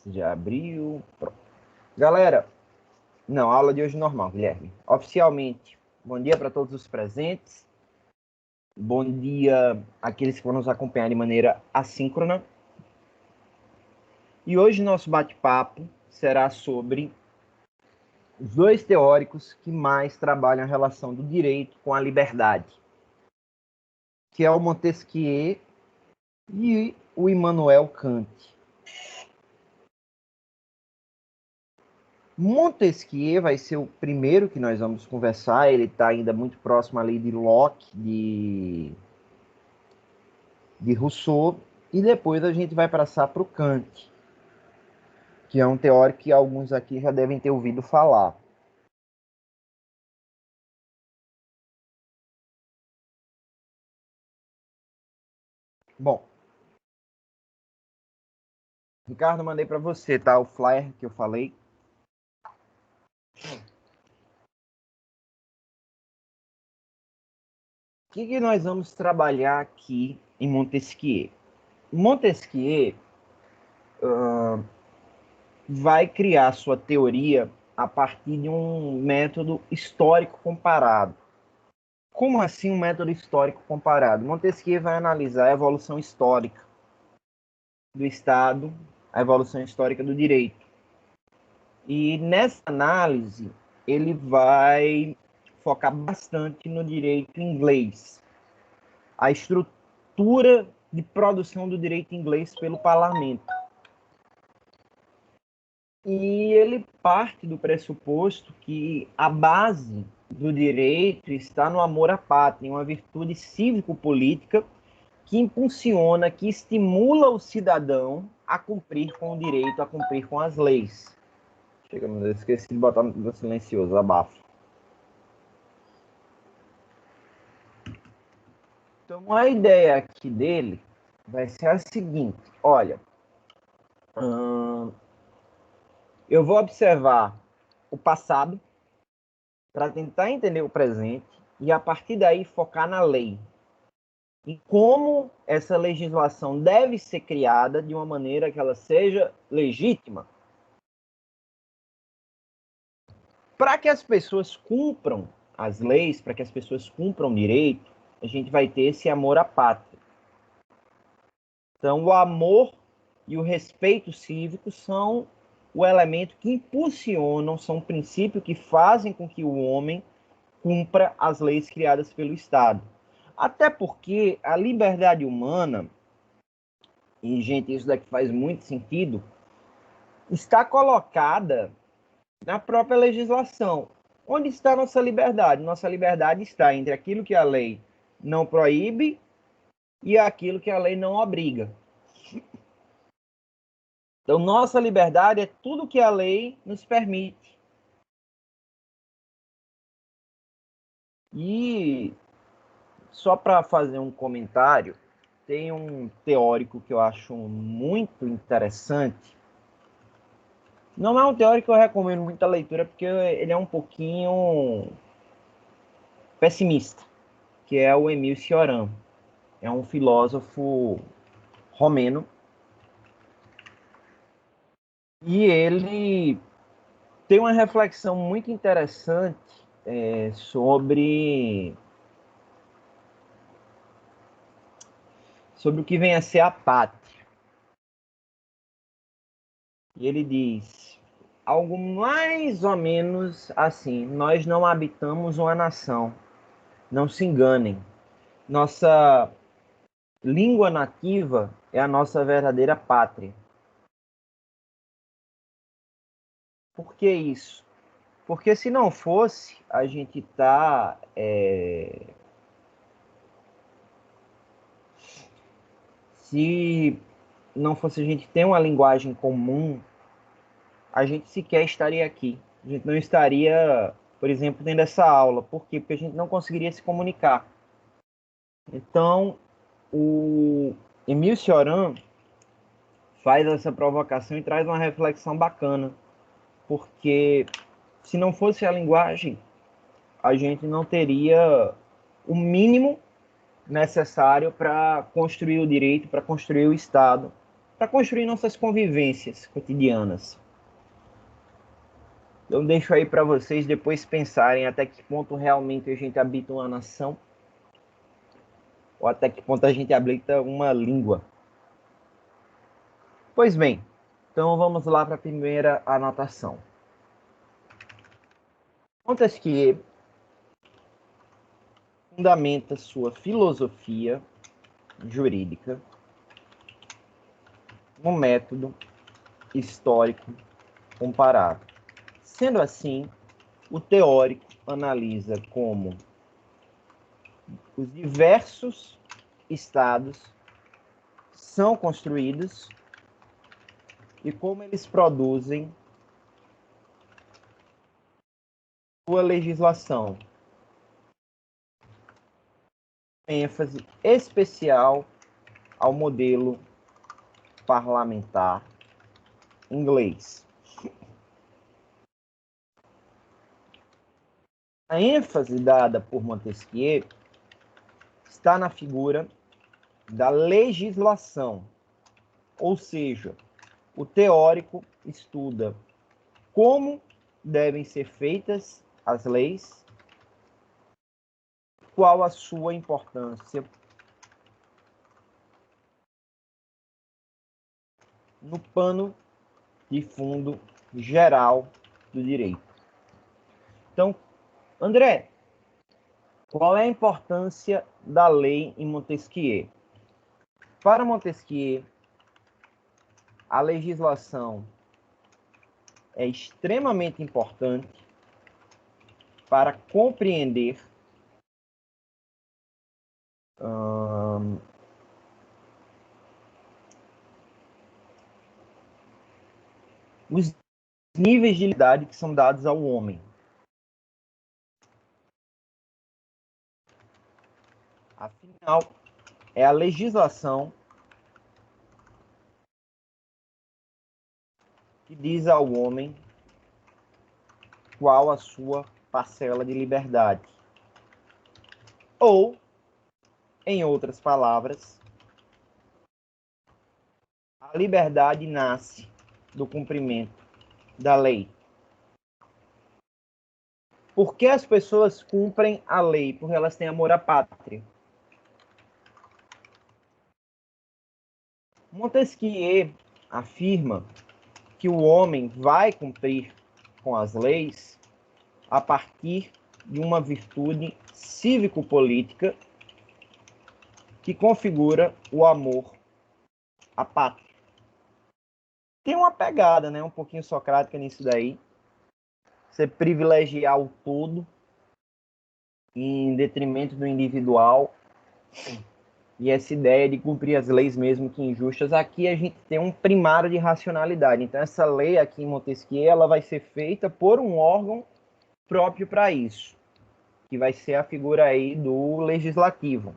Já abriu. Pronto. Galera, não, aula de hoje normal, Guilherme. Oficialmente, bom dia para todos os presentes. Bom dia àqueles que vão nos acompanhar de maneira assíncrona. E hoje nosso bate-papo será sobre os dois teóricos que mais trabalham a relação do direito com a liberdade, que é o Montesquieu e o Immanuel Kant. Montesquieu vai ser o primeiro que nós vamos conversar. Ele está ainda muito próximo ali de Locke, de Rousseau, e depois a gente vai passar para o Kant, que é um teórico que alguns aqui já devem ter ouvido falar. Bom, Ricardo, mandei para você, tá? O flyer que eu falei. O que nós vamos trabalhar aqui em Montesquieu? Montesquieu vai criar sua teoria a partir de um método histórico comparado. Como assim um método histórico comparado? Montesquieu vai analisar a evolução histórica do Estado, a evolução histórica do direito. E nessa análise, ele vai focar bastante no direito inglês, a estrutura de produção do direito inglês pelo parlamento. E ele parte do pressuposto que a base do direito está no amor à pátria, uma virtude cívico-política que impulsiona, que estimula o cidadão a cumprir com o direito, a cumprir com as leis. Chega, meu Deus, esqueci de botar no silencioso, abafo. Então, a ideia aqui dele vai ser a seguinte: olha, eu vou observar o passado para tentar entender o presente e, a partir daí, focar na lei. E como essa legislação deve ser criada de uma maneira que ela seja legítima. Para que as pessoas cumpram as leis, para que as pessoas cumpram o direito, a gente vai ter esse amor à pátria. Então, o amor e o respeito cívico são o elemento que impulsionam, são o princípio que fazem com que o homem cumpra as leis criadas pelo Estado. Até porque a liberdade humana, e, gente, isso daqui faz muito sentido, está colocada na própria legislação. Onde está nossa liberdade? Nossa liberdade está entre aquilo que a lei não proíbe e aquilo que a lei não obriga. Então, nossa liberdade é tudo que a lei nos permite. E só para fazer um comentário, tem um teórico que eu acho muito interessante. Não é um teórico que eu recomendo muita leitura, porque ele é um pouquinho pessimista, que é o Émile Cioran. É um filósofo romeno. E ele tem uma reflexão muito interessante sobre o que vem a ser a pátria. E ele diz algo mais ou menos assim: nós não habitamos uma nação, não se enganem. Nossa língua nativa é a nossa verdadeira pátria. Por que isso? Porque se não fosse, a gente está se não fosse a gente ter uma linguagem comum, a gente sequer estaria aqui. A gente não estaria, por exemplo, tendo essa aula. Por quê? Porque a gente não conseguiria se comunicar. Então, o Émile Cioran faz essa provocação e traz uma reflexão bacana. Porque se não fosse a linguagem, a gente não teria o mínimo necessário para construir o direito, para construir o Estado, para construir nossas convivências cotidianas. Eu deixo aí para vocês depois pensarem até que ponto realmente a gente habita uma nação ou até que ponto a gente habita uma língua. Pois bem, então vamos lá para a primeira anotação. Montesquieu fundamenta sua filosofia jurídica no método histórico comparado. Sendo assim, o teórico analisa como os diversos estados são construídos e como eles produzem sua legislação. ênfase especial ao modelo parlamentar inglês. A ênfase dada por Montesquieu está na figura da legislação, ou seja, o teórico estuda como devem ser feitas as leis, qual a sua importância no pano de fundo geral do direito. Então, André, qual é a importância da lei em Montesquieu? Para Montesquieu, a legislação é extremamente importante para compreender os níveis de liberdade que são dados ao homem. Afinal, é a legislação que diz ao homem qual a sua parcela de liberdade. Ou, em outras palavras, a liberdade nasce do cumprimento da lei. Por que as pessoas cumprem a lei? Porque elas têm amor à pátria. Montesquieu afirma que o homem vai cumprir com as leis a partir de uma virtude cívico-política que configura o amor à pátria. Tem uma pegada, né, um pouquinho socrática nisso daí. Você privilegiar o todo em detrimento do individual. E essa ideia de cumprir as leis mesmo que injustas, aqui a gente tem um primário de racionalidade. Então essa lei aqui em Montesquieu, ela vai ser feita por um órgão próprio para isso, que vai ser a figura aí do legislativo.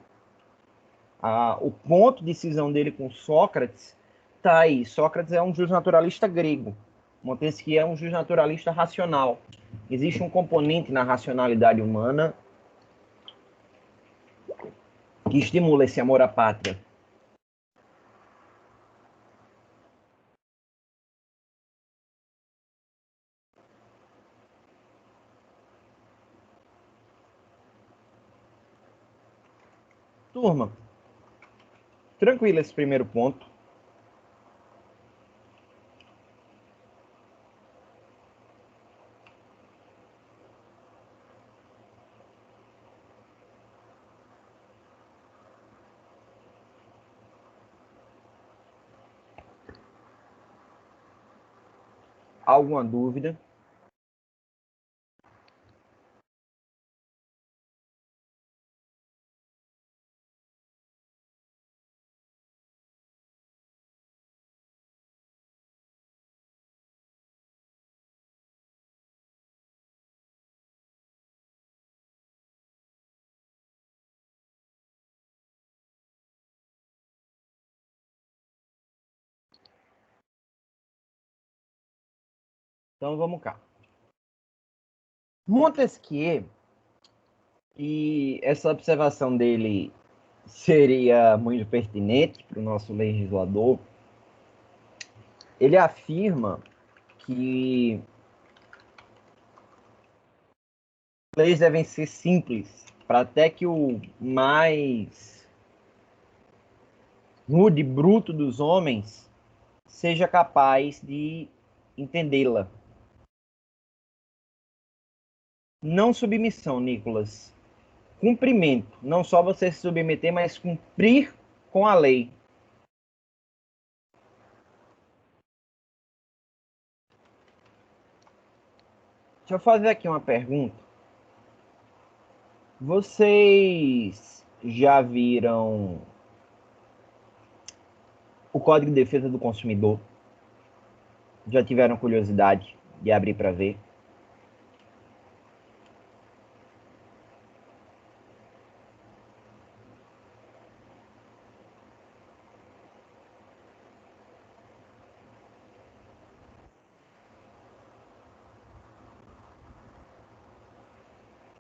O ponto de cisão dele com Sócrates está aí. Sócrates é um justnaturalista grego. Montesquieu é um justnaturalista racional. Existe um componente na racionalidade humana que estimula esse amor à pátria. Turma, tranquilo esse primeiro ponto. Alguma dúvida? Então vamos cá. Montesquieu, e essa observação dele seria muito pertinente para o nosso legislador, ele afirma que leis devem ser simples, para até que o mais rude, bruto dos homens seja capaz de entendê-la. Não submissão, Nicolas. Cumprimento. Não só você se submeter, mas cumprir com a lei. Deixa eu fazer aqui uma pergunta. Vocês já viram o Código de Defesa do Consumidor? Já tiveram curiosidade de abrir para ver?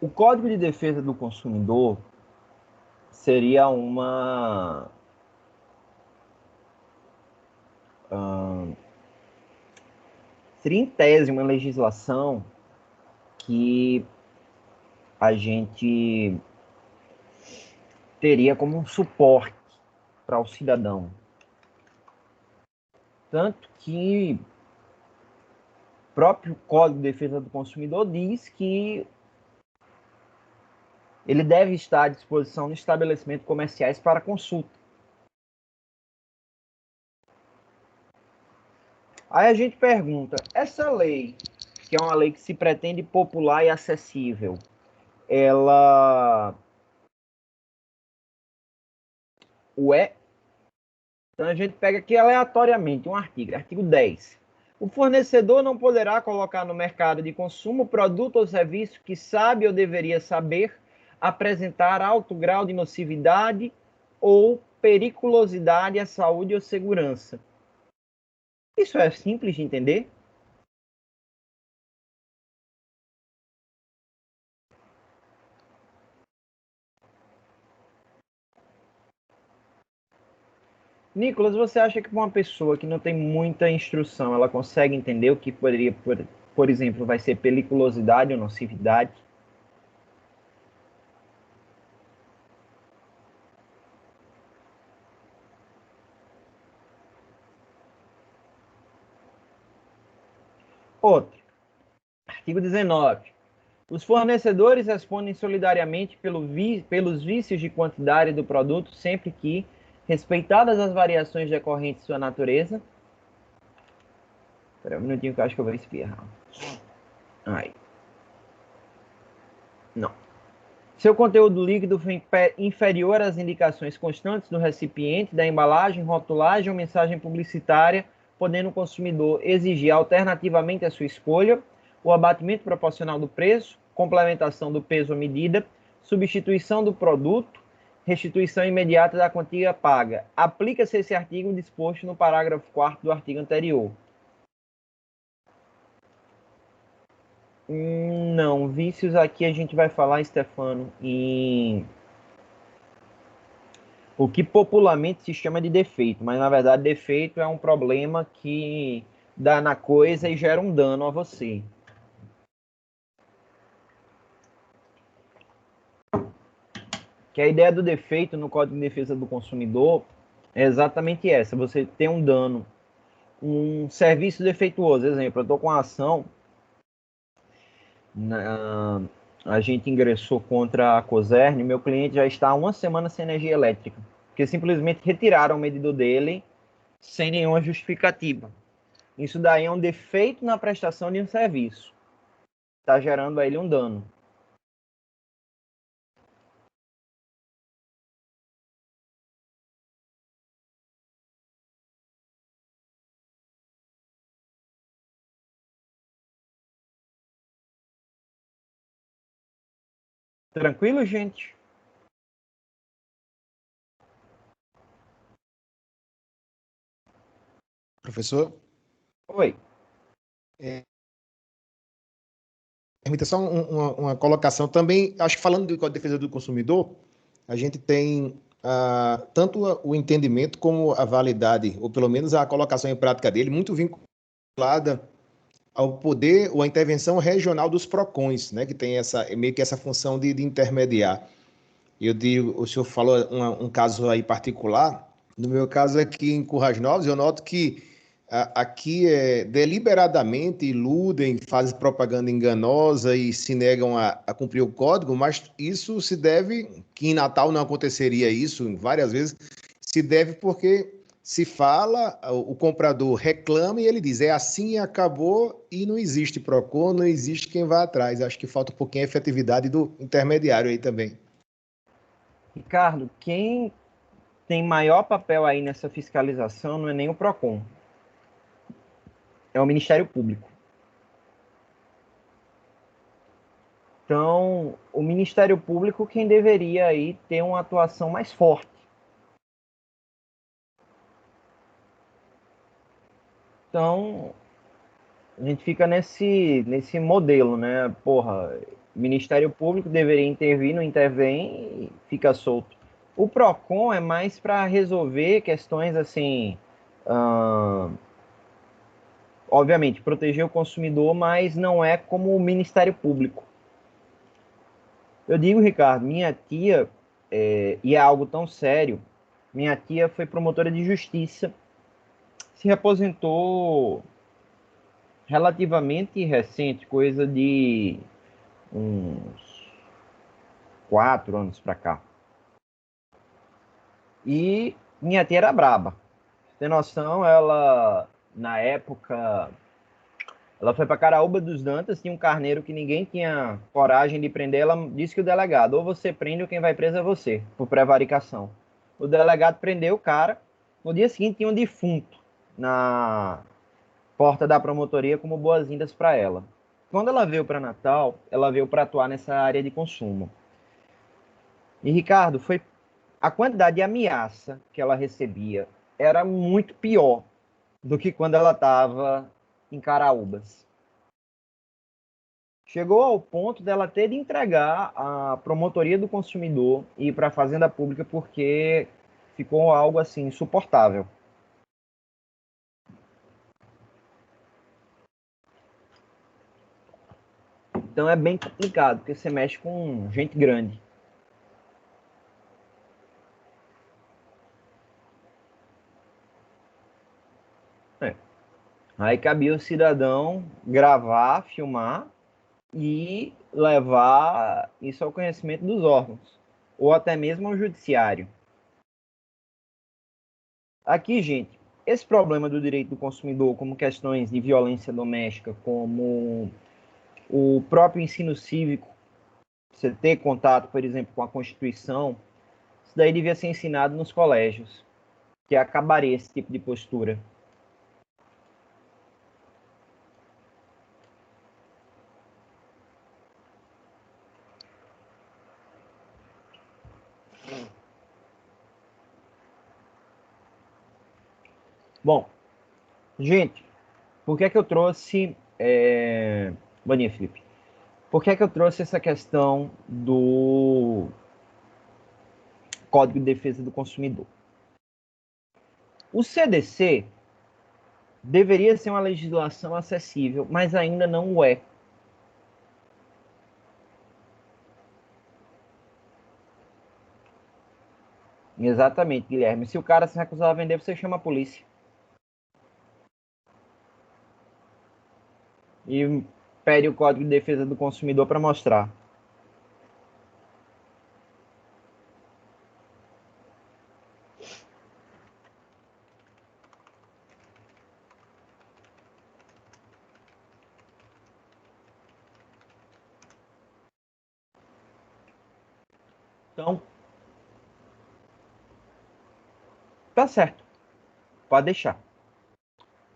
O Código de Defesa do Consumidor seria uma trintésima legislação que a gente teria como um suporte para o cidadão. Tanto que o próprio Código de Defesa do Consumidor diz que ele deve estar à disposição de estabelecimentos comerciais para consulta. Aí a gente pergunta, essa lei, que é uma lei que se pretende popular e acessível, ela o é? Então a gente pega aqui aleatoriamente um artigo, artigo 10. O fornecedor não poderá colocar no mercado de consumo produto ou serviço que sabe ou deveria saber apresentar alto grau de nocividade ou periculosidade à saúde ou segurança. Isso é simples de entender? Nicolas, você acha que uma pessoa que não tem muita instrução, ela consegue entender o que poderia, por exemplo, vai ser periculosidade ou nocividade? Outro, artigo 19. Os fornecedores respondem solidariamente pelos vícios de quantidade do produto sempre que, respeitadas as variações decorrentes de sua natureza... Espera um minutinho que eu acho que eu vou espirrar. Ai. Não. Seu conteúdo líquido foi inferior às indicações constantes do recipiente, da embalagem, rotulagem ou mensagem publicitária, podendo o consumidor exigir alternativamente a sua escolha, o abatimento proporcional do preço, complementação do peso ou medida, substituição do produto, restituição imediata da quantia paga. Aplica-se esse artigo disposto no parágrafo 4º do artigo anterior. Não, vícios aqui a gente vai falar, Stefano, em o que popularmente se chama de defeito, mas na verdade defeito é um problema que dá na coisa e gera um dano a você. Que a ideia do defeito no Código de Defesa do Consumidor é exatamente essa: você tem um dano, um serviço defeituoso. Exemplo, eu estou com uma ação, a gente ingressou contra a Cosern, meu cliente já está há uma semana sem energia elétrica, porque simplesmente retiraram o medidor dele sem nenhuma justificativa. Isso daí é um defeito na prestação de um serviço. Está gerando a ele um dano. Tranquilo, gente? Professor, Oi. permita só uma colocação também. Acho que falando do Código de Defesa do Consumidor, a gente tem tanto o entendimento como a validade, ou pelo menos a colocação em prática dele, muito vinculada ao poder ou à intervenção regional dos PROCONs, né, que tem meio que essa função de intermediar. Eu digo, o senhor falou um caso aí particular. No meu caso aqui em Currais Novos, eu noto que aqui deliberadamente iludem, fazem propaganda enganosa e se negam a cumprir o código, mas isso se deve, que em Natal não aconteceria isso várias vezes, se deve porque se fala, o comprador reclama e ele diz, é assim e acabou, e não existe PROCON, não existe quem vá atrás. Acho que falta um pouquinho a efetividade do intermediário aí também. Ricardo, quem tem maior papel aí nessa fiscalização não é nem o PROCON, é o Ministério Público. Então, o Ministério Público quem deveria aí ter uma atuação mais forte. Então, a gente fica nesse modelo, né? Porra, o Ministério Público deveria intervir, não intervém e fica solto. O PROCON é mais para resolver questões assim, obviamente, proteger o consumidor, mas não é como o Ministério Público. Eu digo, Ricardo, minha tia, e é algo tão sério, minha tia foi promotora de justiça, se aposentou relativamente recente, coisa de uns 4 anos para cá. E minha tia era braba. Tem noção, ela, na época, ela foi para Caraúba dos Dantas, tinha um carneiro que ninguém tinha coragem de prender. Ela disse que o delegado, ou você prende ou quem vai preso é você, por prevaricação. O delegado prendeu o cara. No dia seguinte tinha um defunto na porta da promotoria como boas-vindas para ela. Quando ela veio para Natal, ela veio para atuar nessa área de consumo. E Ricardo, foi a quantidade de ameaça que ela recebia era muito pior do que quando ela estava em Caraúbas. Chegou ao ponto dela ter de entregar a promotoria do consumidor e ir para a fazenda pública porque ficou algo assim insuportável. Então é bem complicado, porque você mexe com gente grande. Aí cabia o cidadão gravar, filmar e levar isso ao conhecimento dos órgãos, ou até mesmo ao judiciário. Aqui, gente, esse problema do direito do consumidor, como questões de violência doméstica, como o próprio ensino cívico, você ter contato, por exemplo, com a Constituição, isso daí devia ser ensinado nos colégios, que acabaria esse tipo de postura. Bom, gente, por que é que eu trouxe... Boninha, Felipe. Por que é que eu trouxe essa questão do Código de Defesa do Consumidor? O CDC deveria ser uma legislação acessível, mas ainda não o é. Exatamente, Guilherme. Se o cara se recusar a vender, você chama a polícia. E pede o Código de Defesa do Consumidor para mostrar. Então, tá certo. Pode deixar.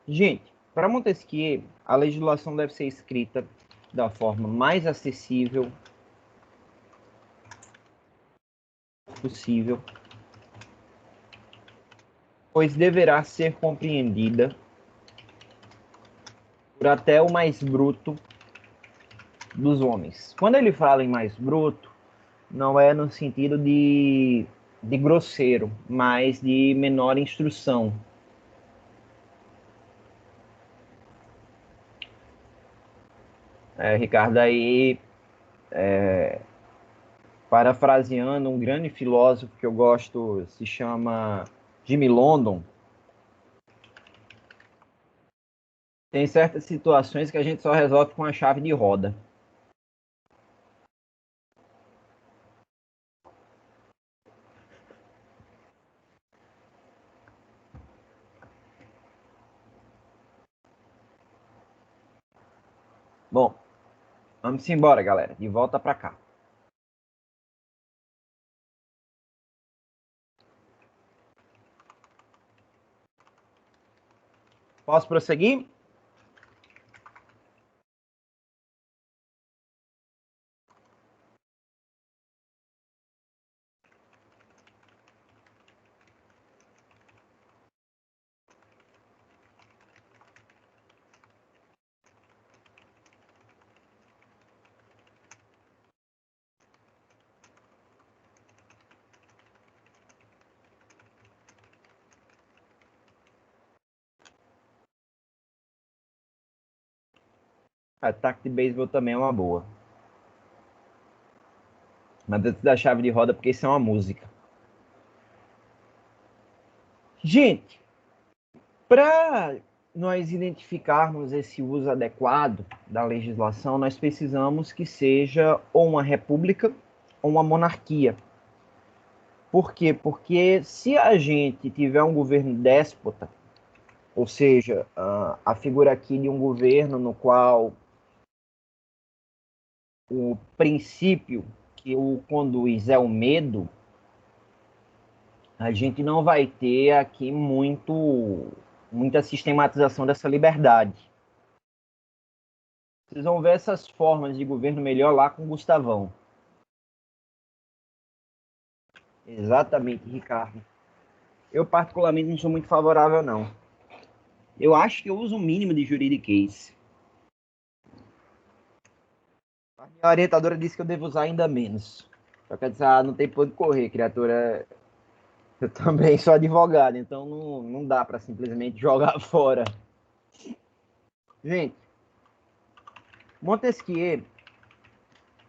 Gente, para Montesquieu, a legislação deve ser escrita da forma mais acessível possível, pois deverá ser compreendida por até o mais bruto dos homens. Quando ele fala em mais bruto, não é no sentido de de grosseiro, mas de menor instrução. Ricardo, aí, parafraseando um grande filósofo que eu gosto, se chama Jimmy London, tem certas situações que a gente só resolve com a chave de roda. Bom, vamos embora, galera. De volta para cá. Posso prosseguir? Ataque de beisebol também é uma boa. Mas antes da chave de roda, porque isso é uma música. Gente, para nós identificarmos esse uso adequado da legislação, nós precisamos que seja ou uma república ou uma monarquia. Por quê? Porque se a gente tiver um governo déspota, ou seja, a figura aqui de um governo no qual o princípio que o conduz é o medo, a gente não vai ter aqui muita sistematização dessa liberdade. Vocês vão ver essas formas de governo melhor lá com o Gustavão. Exatamente, Ricardo. Eu particularmente não sou muito favorável, não. Eu acho que eu uso o mínimo de juridiquês. A minha orientadora disse que eu devo usar ainda menos. Só quer dizer, não tem por onde correr, criatura. Eu também sou advogado, então não dá para simplesmente jogar fora. Gente, Montesquieu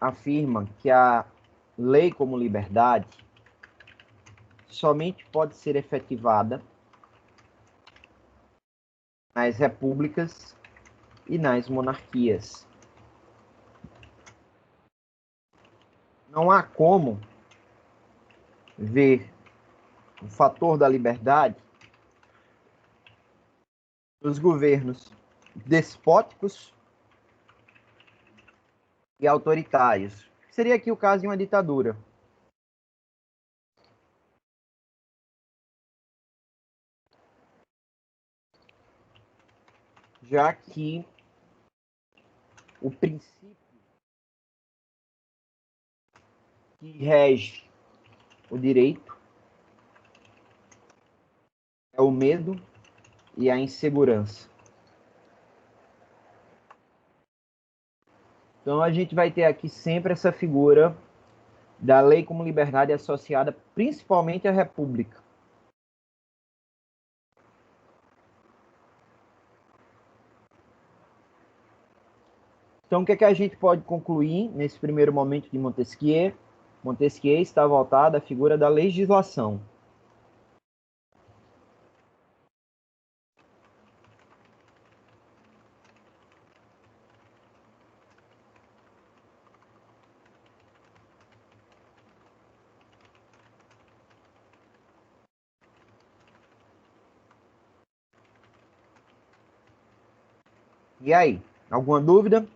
afirma que a lei como liberdade somente pode ser efetivada nas repúblicas e nas monarquias. Não há como ver o fator da liberdade nos governos despóticos e autoritários. Seria aqui o caso de uma ditadura. Já que o princípio que rege o direito é o medo e a insegurança. Então a gente vai ter aqui sempre essa figura da lei como liberdade associada principalmente à república. Então o que é que a gente pode concluir nesse primeiro momento de Montesquieu? Montesquieu está voltado à figura da legislação. E aí, alguma dúvida?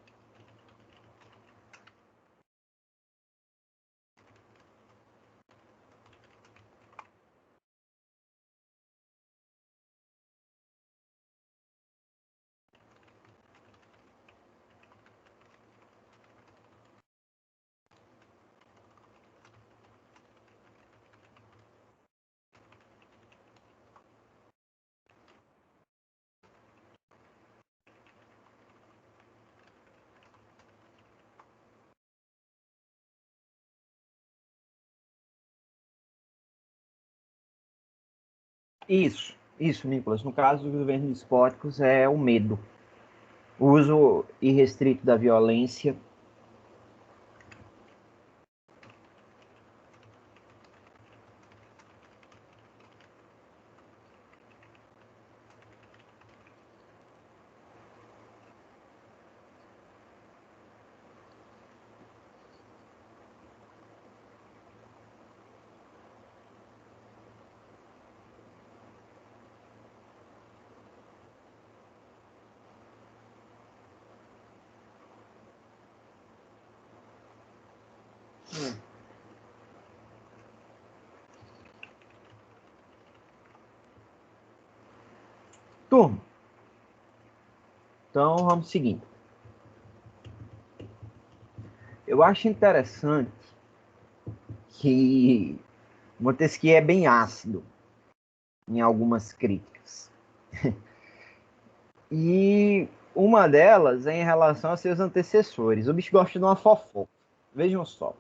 Isso, Nicolas. No caso dos governos despóticos é o medo. O uso irrestrito da violência. Turma, então vamos seguindo. Eu acho interessante que Montesquieu é bem ácido em algumas críticas. E uma delas é em relação a seus antecessores. O bicho gosta de uma fofoca. Vejam só.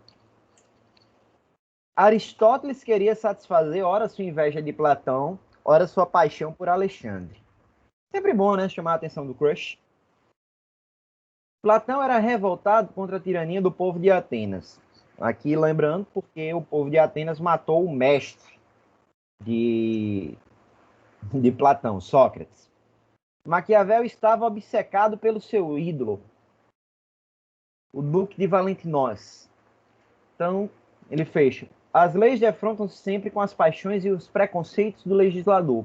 Aristóteles queria satisfazer ora sua inveja de Platão, ora sua paixão por Alexandre. Sempre bom, né? Chamar a atenção do crush. Platão era revoltado contra a tirania do povo de Atenas. Aqui lembrando, porque o povo de Atenas matou o mestre de Platão, Sócrates. Maquiavel estava obcecado pelo seu ídolo, o Duque de Valentinois. Então, ele fecha. As leis defrontam-se sempre com as paixões e os preconceitos do legislador.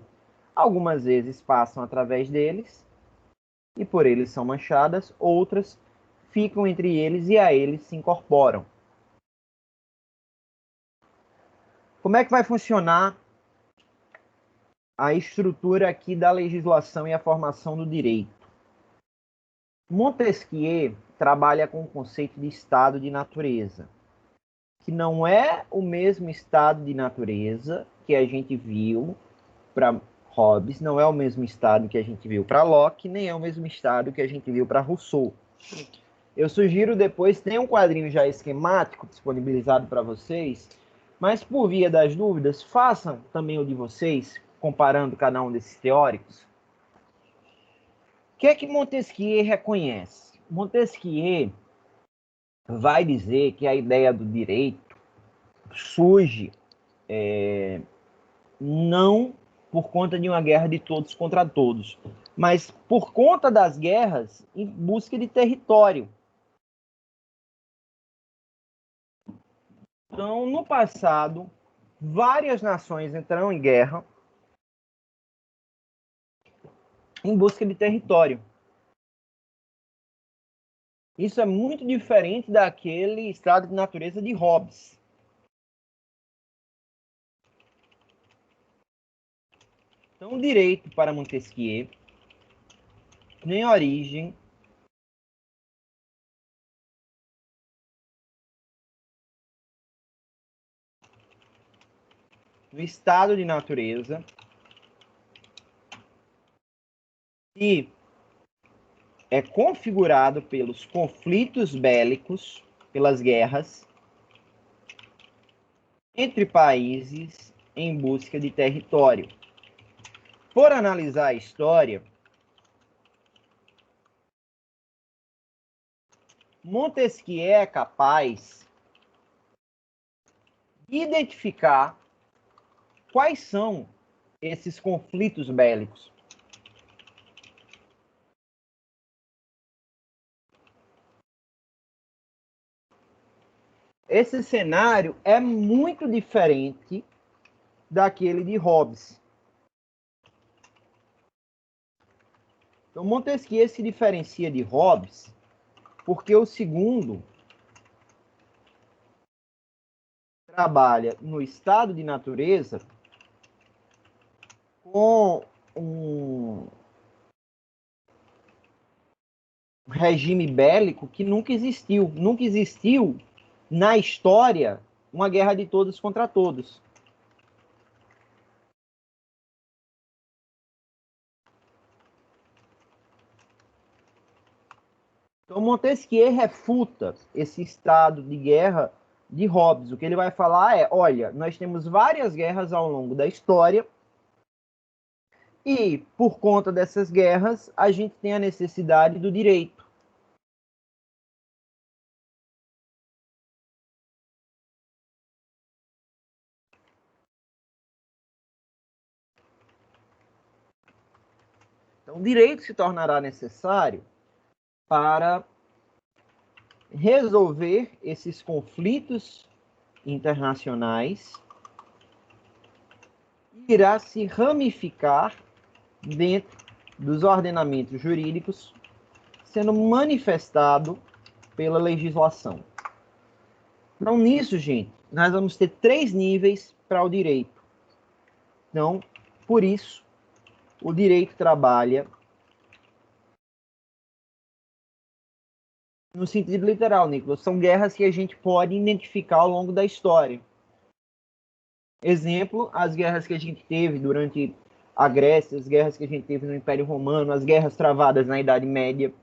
Algumas vezes passam através deles e por eles são manchadas, outras ficam entre eles e a eles se incorporam. Como é que vai funcionar a estrutura aqui da legislação e a formação do direito? Montesquieu trabalha com o conceito de estado de natureza, que não é o mesmo estado de natureza que a gente viu para Hobbes, não é o mesmo estado que a gente viu para Locke, nem é o mesmo estado que a gente viu para Rousseau. Eu sugiro depois, tem um quadrinho já esquemático disponibilizado para vocês, mas por via das dúvidas, façam também o de vocês, comparando cada um desses teóricos. O que é que Montesquieu reconhece? Montesquieu vai dizer que a ideia do direito surge não por conta de uma guerra de todos contra todos, mas por conta das guerras em busca de território. Então, no passado, várias nações entraram em guerra em busca de território. Isso é muito diferente daquele estado de natureza de Hobbes. Então, o direito para Montesquieu tem origem no estado de natureza e é configurado pelos conflitos bélicos, pelas guerras entre países em busca de território. Por analisar a história, Montesquieu é capaz de identificar quais são esses conflitos bélicos. Esse cenário é muito diferente daquele de Hobbes. Então, Montesquieu se diferencia de Hobbes porque o segundo trabalha no estado de natureza com um regime bélico que nunca existiu. Nunca existiu na história uma guerra de todos contra todos. Então, Montesquieu refuta esse estado de guerra de Hobbes. O que ele vai falar é, olha, nós temos várias guerras ao longo da história E, por conta dessas guerras, a gente tem a necessidade do direito. Então, o direito se tornará necessário para resolver esses conflitos internacionais e irá se ramificar dentro dos ordenamentos jurídicos, sendo manifestado pela legislação. Então, nisso, gente, nós vamos ter 3 níveis para o direito. Então, por isso, o direito trabalha no sentido literal, Nicolas. São guerras que a gente pode identificar ao longo da história. Exemplo, as guerras que a gente teve durante a Grécia, as guerras que a gente teve no Império Romano, as guerras travadas na Idade Média.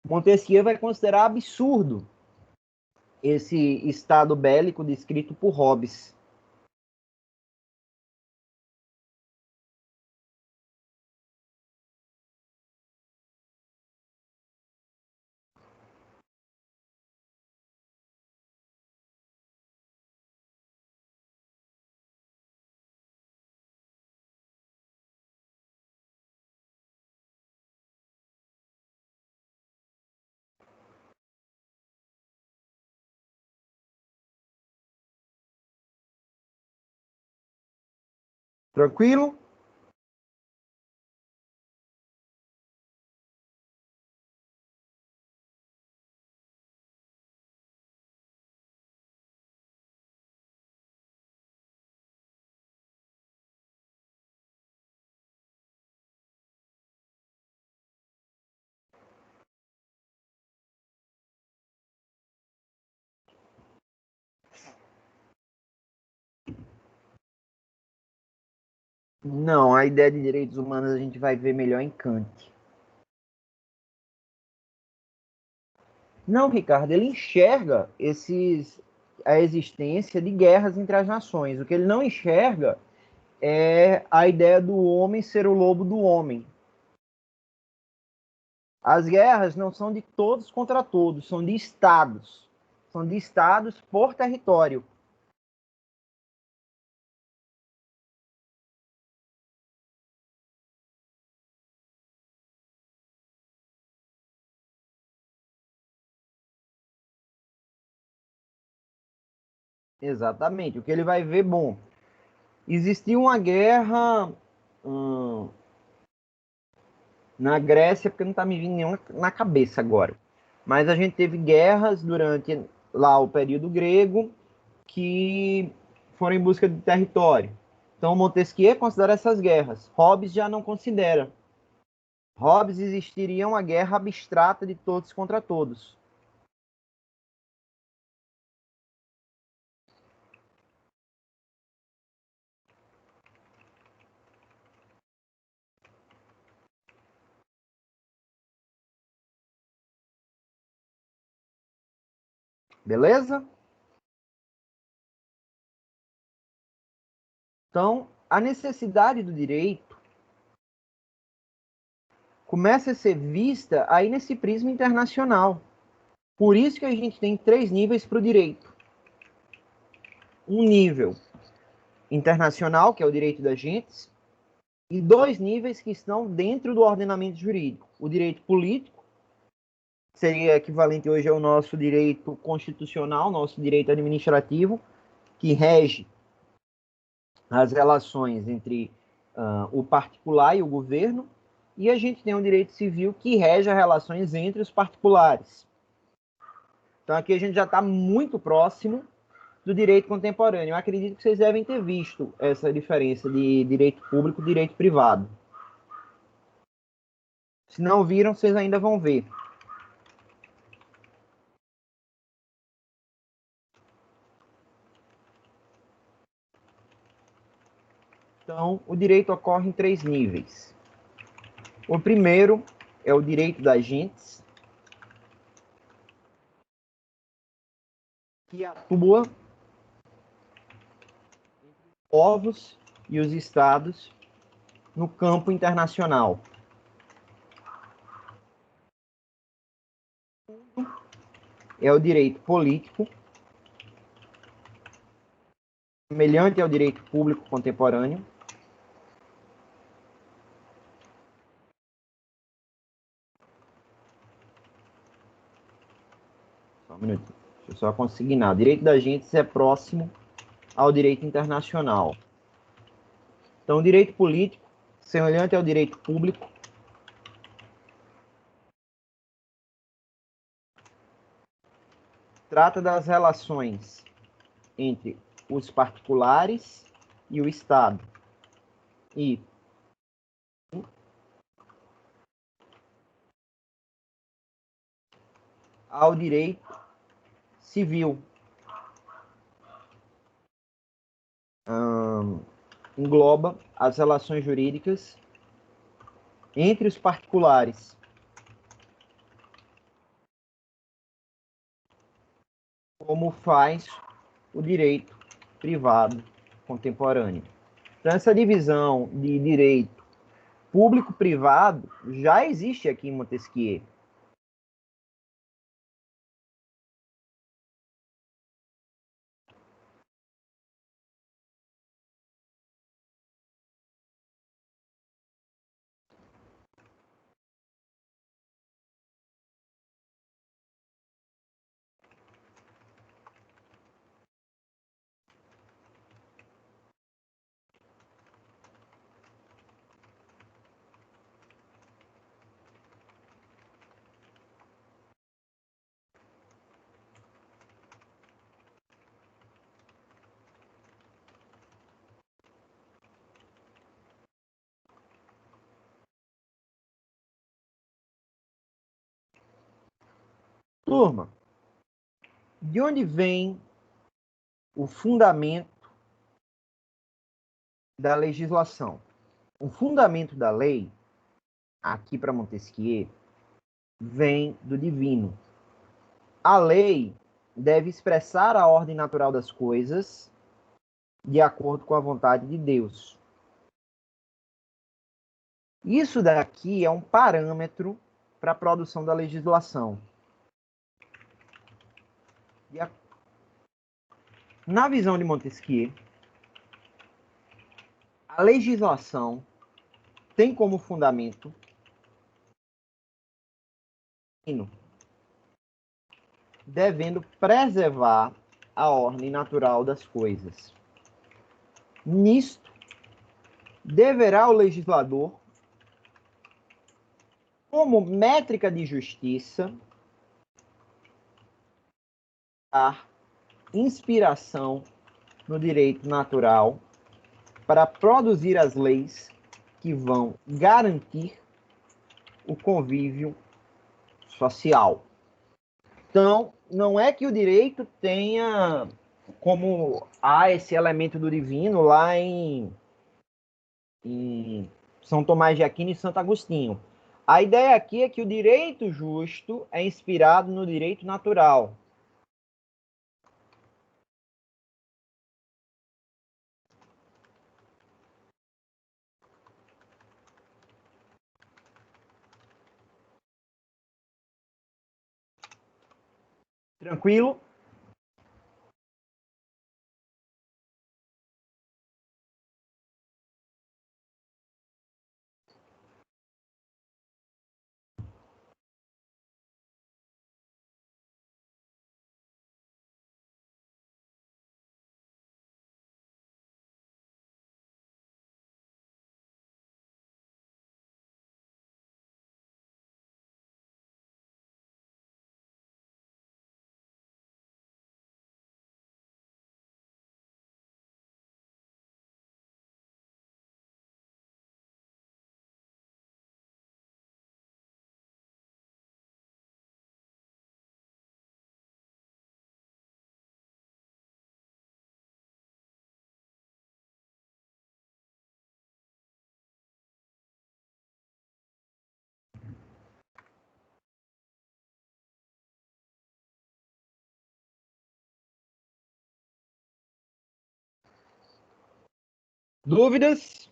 Montesquieu vai considerar absurdo esse estado bélico descrito por Hobbes. Tranquilo? Não, a ideia de direitos humanos a gente vai ver melhor em Kant. Não, Ricardo, ele enxerga a existência de guerras entre as nações. O que ele não enxerga é a ideia do homem ser o lobo do homem. As guerras não são de todos contra todos, são de estados. São de estados por território. Exatamente. O que ele vai ver, bom, existiu uma guerra na Grécia, porque não está me vindo nenhuma na cabeça agora. Mas a gente teve guerras durante lá o período grego que foram em busca de território. Então Montesquieu considera essas guerras. Hobbes já não considera. Hobbes existiria uma guerra abstrata de todos contra todos. Beleza? Então, a necessidade do direito começa a ser vista aí nesse prisma internacional. Por isso que a gente tem 3 níveis para o direito. Um nível internacional, que é o direito das gentes, e 2 níveis que estão dentro do ordenamento jurídico. O direito político, que seria equivalente hoje ao nosso direito constitucional, nosso direito administrativo, que rege as relações entre o particular e o governo, e a gente tem um direito civil que rege as relações entre os particulares. Então aqui a gente já está muito próximo do direito contemporâneo. Eu acredito que vocês devem ter visto essa diferença de direito público e direito privado. Se não viram, vocês ainda vão ver. Então, o direito ocorre em 3 níveis. O primeiro é o direito das gentes, que atua entre os povos e os estados no campo internacional. É o direito político, semelhante ao direito público contemporâneo. Só um minuto. Deixa eu só consignar. O direito da gente é próximo ao direito internacional. Então, o direito político, semelhante ao direito público, trata das relações entre os particulares e o Estado. E ao direito civil. Engloba as relações jurídicas entre os particulares, como faz o direito privado contemporâneo. Então, essa divisão de direito público-privado já existe aqui em Montesquieu. Turma, de onde vem o fundamento da legislação? O fundamento da lei, aqui para Montesquieu, vem do divino. A lei deve expressar a ordem natural das coisas de acordo com a vontade de Deus. Isso daqui é um parâmetro para a produção da legislação. Na visão de Montesquieu, a legislação tem como fundamento devendo preservar a ordem natural das coisas. Nisto, deverá o legislador, como métrica de justiça, dar inspiração no direito natural para produzir as leis que vão garantir o convívio social. Então, não é que o direito tenha como há esse elemento do divino lá em São Tomás de Aquino e Santo Agostinho. A ideia aqui é que o direito justo é inspirado no direito natural. Tranquilo? Dúvidas?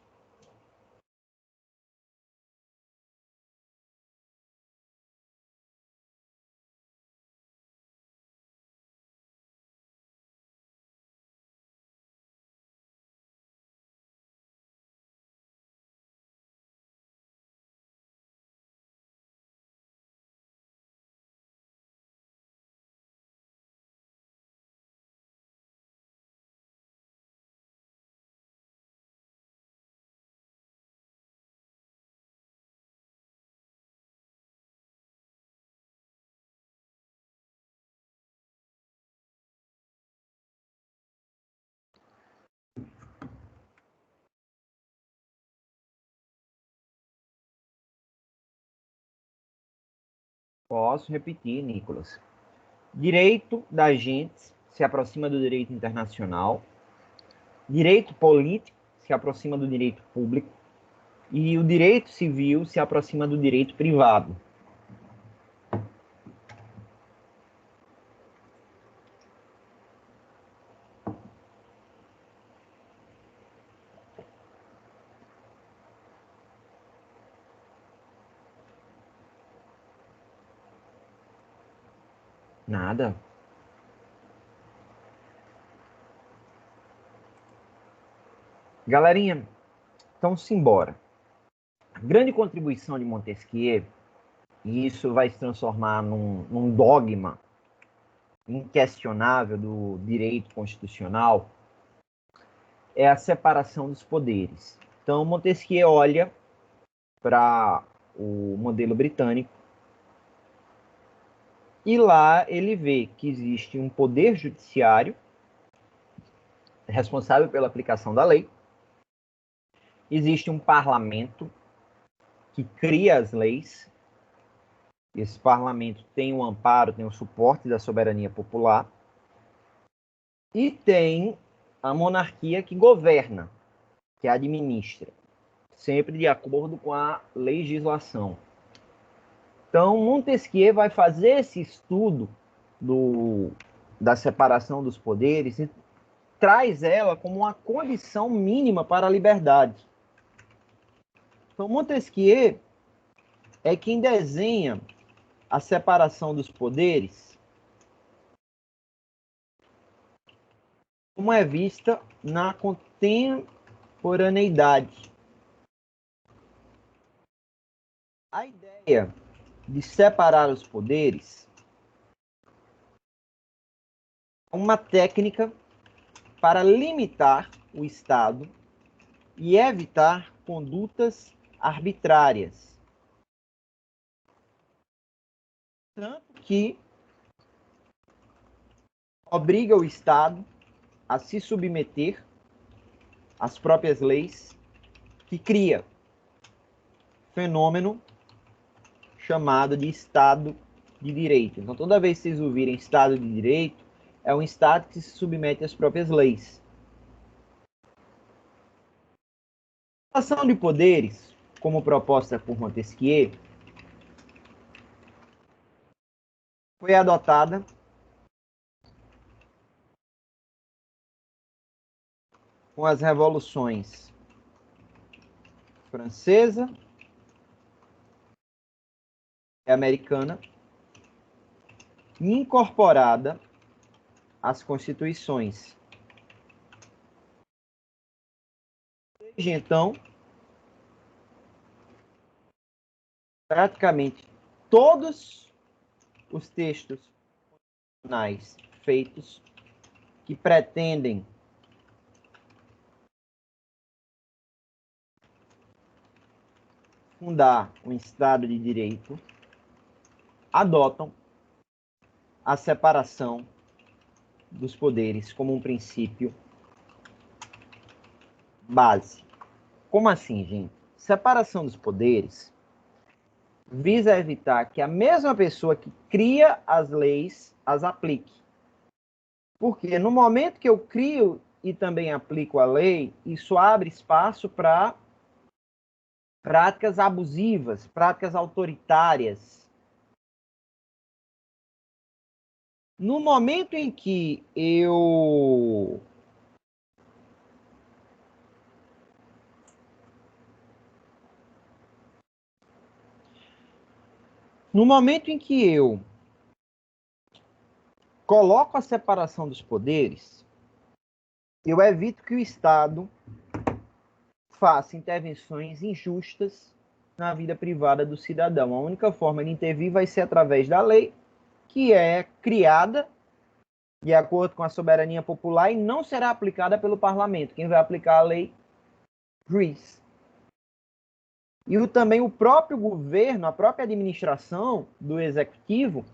Posso repetir, Nicolas. Direito das gentes se aproxima do direito internacional. Direito político se aproxima do direito público. E o direito civil se aproxima do direito privado. Nada. Galerinha, então simbora. A grande contribuição de Montesquieu, e isso vai se transformar num dogma inquestionável do direito constitucional, é a separação dos poderes. Então, Montesquieu olha para o modelo britânico e lá ele vê que existe um poder judiciário responsável pela aplicação da lei, existe um parlamento que cria as leis, esse parlamento tem o amparo, tem o suporte da soberania popular, e tem a monarquia que governa, que administra, sempre de acordo com a legislação. Então, Montesquieu vai fazer esse estudo da separação dos poderes e traz ela como uma condição mínima para a liberdade. Então, Montesquieu é quem desenha a separação dos poderes como é vista na contemporaneidade. A ideia de separar os poderes é uma técnica para limitar o Estado e evitar condutas arbitrárias. Tanto que obriga o Estado a se submeter às próprias leis que cria fenômeno chamado de Estado de Direito. Então, toda vez que vocês ouvirem Estado de Direito, é um Estado que se submete às próprias leis. A separação de poderes, como proposta por Montesquieu, foi adotada com as revoluções francesa e americana, incorporada às constituições. Desde então, praticamente todos os textos constitucionais feitos que pretendem fundar um Estado de Direito adotam a separação dos poderes como um princípio base. Como assim, gente? Separação dos poderes visa evitar que a mesma pessoa que cria as leis as aplique. Porque no momento que eu crio e também aplico a lei, isso abre espaço para práticas abusivas, práticas autoritárias. No momento em que eu coloco a separação dos poderes, eu evito que o Estado faça intervenções injustas na vida privada do cidadão. A única forma de intervir vai ser através da lei, que é criada de acordo com a soberania popular e não será aplicada pelo parlamento. Quem vai aplicar a lei? Juiz. E também o próprio governo, a própria administração do executivo,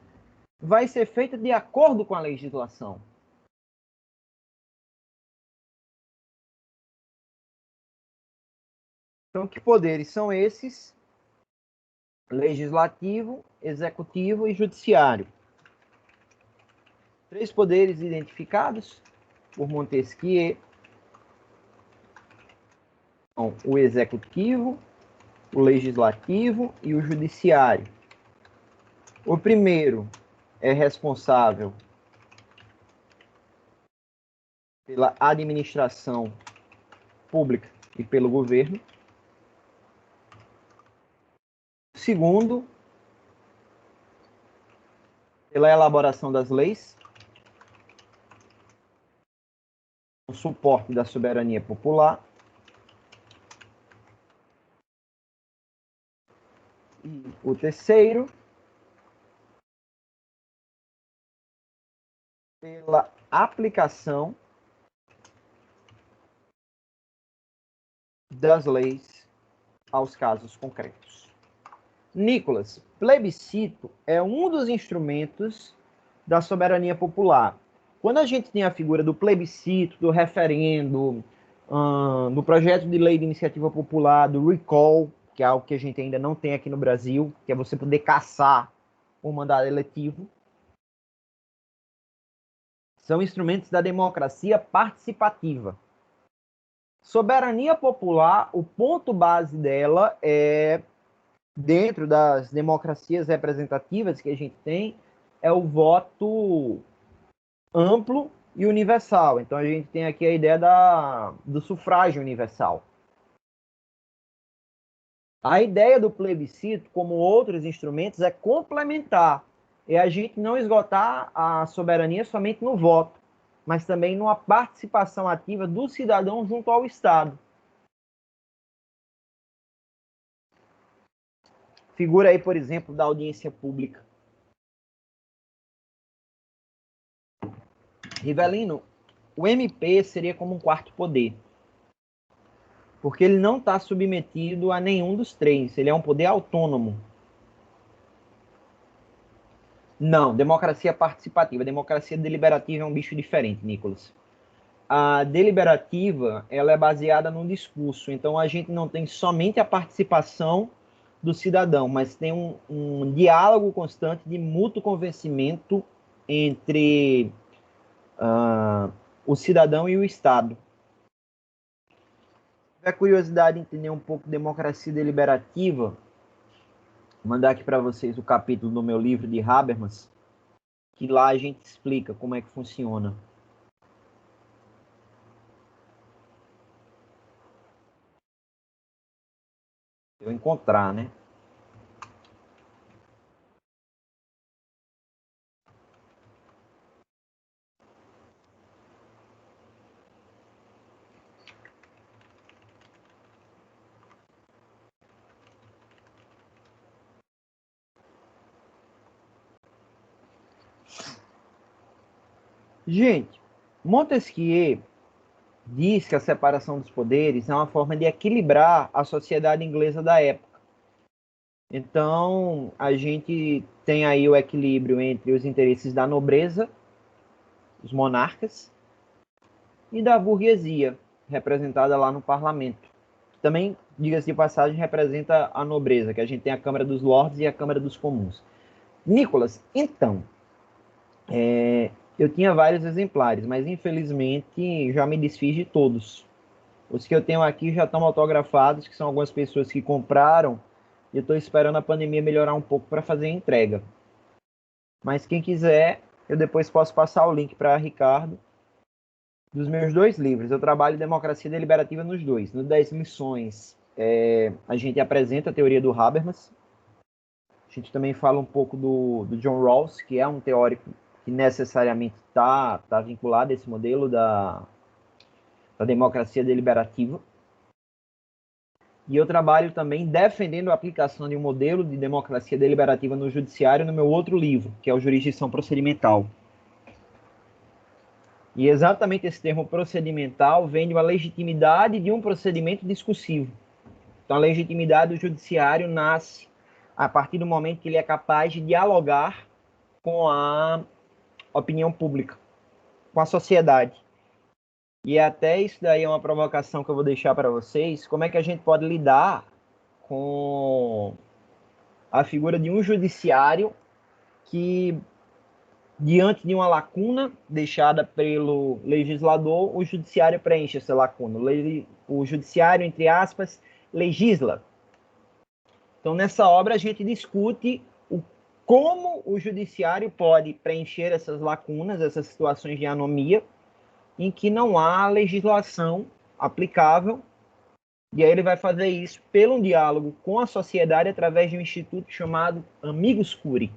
vai ser feita de acordo com a legislação. Então, que poderes são esses legislativo, executivo e judiciário. 3 poderes identificados por Montesquieu são o executivo, o legislativo e o judiciário. O primeiro é responsável pela administração pública e pelo governo. O segundo, pela elaboração das leis, o suporte da soberania popular. E o terceiro, pela aplicação das leis aos casos concretos. Nicolas, plebiscito é um dos instrumentos da soberania popular. Quando a gente tem a figura do plebiscito, do referendo, do projeto de lei de iniciativa popular, do recall, que é algo que a gente ainda não tem aqui no Brasil, que é você poder cassar o mandato eletivo, são instrumentos da democracia participativa. Soberania popular, o ponto base dela é, dentro das democracias representativas que a gente tem, é o voto amplo e universal. Então a gente tem aqui a ideia do sufrágio universal. A ideia do plebiscito, como outros instrumentos, é complementar. É a gente não esgotar a soberania somente no voto, mas também numa participação ativa do cidadão junto ao Estado. Figura aí, por exemplo, da audiência pública. Rivelino, o MP seria como um quarto poder, porque ele não está submetido a nenhum dos três, ele é um poder autônomo. Não, democracia participativa. Democracia deliberativa é um bicho diferente, Nicolas. A deliberativa, ela é baseada no discurso, então a gente não tem somente a participação do cidadão, mas tem um diálogo constante de mútuo convencimento entre o cidadão e o Estado. Se tiver curiosidade de entender um pouco de democracia deliberativa, vou mandar aqui para vocês o capítulo do meu livro de Habermas, que lá a gente explica como é que funciona. Se eu encontrar, né? Gente, Montesquieu diz que a separação dos poderes é uma forma de equilibrar a sociedade inglesa da época. Então, a gente tem aí o equilíbrio entre os interesses da nobreza, os monarcas, e da burguesia, representada lá no parlamento. Também, diga-se de passagem, representa a nobreza, que a gente tem a Câmara dos Lordes e a Câmara dos Comuns. Nicolas, então, eu tinha vários exemplares, mas infelizmente já me desfiz de todos. Os que eu tenho aqui já estão autografados, que são algumas pessoas que compraram, e eu estou esperando a pandemia melhorar um pouco para fazer a entrega. Mas quem quiser, eu depois posso passar o link para Ricardo dos meus 2 livros. Eu trabalho democracia deliberativa nos 2. No 10 lições, a gente apresenta a teoria do Habermas. A gente também fala um pouco do John Rawls, que é um teórico que necessariamente está vinculado a esse modelo da democracia deliberativa. E eu trabalho também defendendo a aplicação de um modelo de democracia deliberativa no judiciário no meu outro livro, que é o Jurisdição Procedimental. E exatamente esse termo procedimental vem de uma legitimidade de um procedimento discursivo. Então, a legitimidade do judiciário nasce a partir do momento que ele é capaz de dialogar com a opinião pública, com a sociedade. E até isso daí é uma provocação que eu vou deixar para vocês. Como é que a gente pode lidar com a figura de um judiciário que, diante de uma lacuna deixada pelo legislador, o judiciário preenche essa lacuna. O judiciário, entre aspas, legisla. Então, nessa obra, a gente discute como o judiciário pode preencher essas lacunas, essas situações de anomia, em que não há legislação aplicável. E aí ele vai fazer isso pelo diálogo com a sociedade através de um instituto chamado Amigos Curi.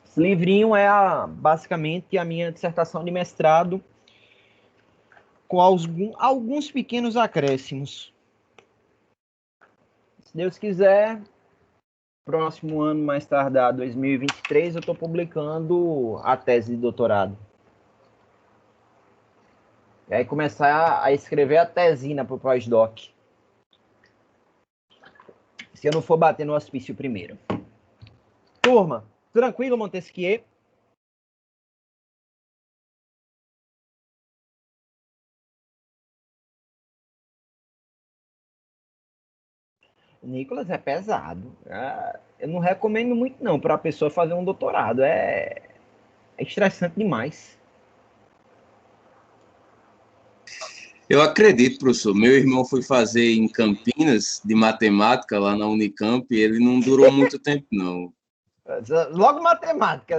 Esse livrinho é basicamente a minha dissertação de mestrado, com alguns pequenos acréscimos. Se Deus quiser, próximo ano, mais tardar, 2023, eu estou publicando a tese de doutorado. E aí começar a escrever a tesina para o pós-doc. Se eu não for bater no hospício primeiro. Turma, tranquilo, Montesquieu? Nicolas, é pesado. Eu não recomendo muito, não, para a pessoa fazer um doutorado. É estressante demais. Eu acredito, professor. Meu irmão foi fazer em Campinas, de matemática, lá na Unicamp, e ele não durou muito tempo, não. Logo matemática,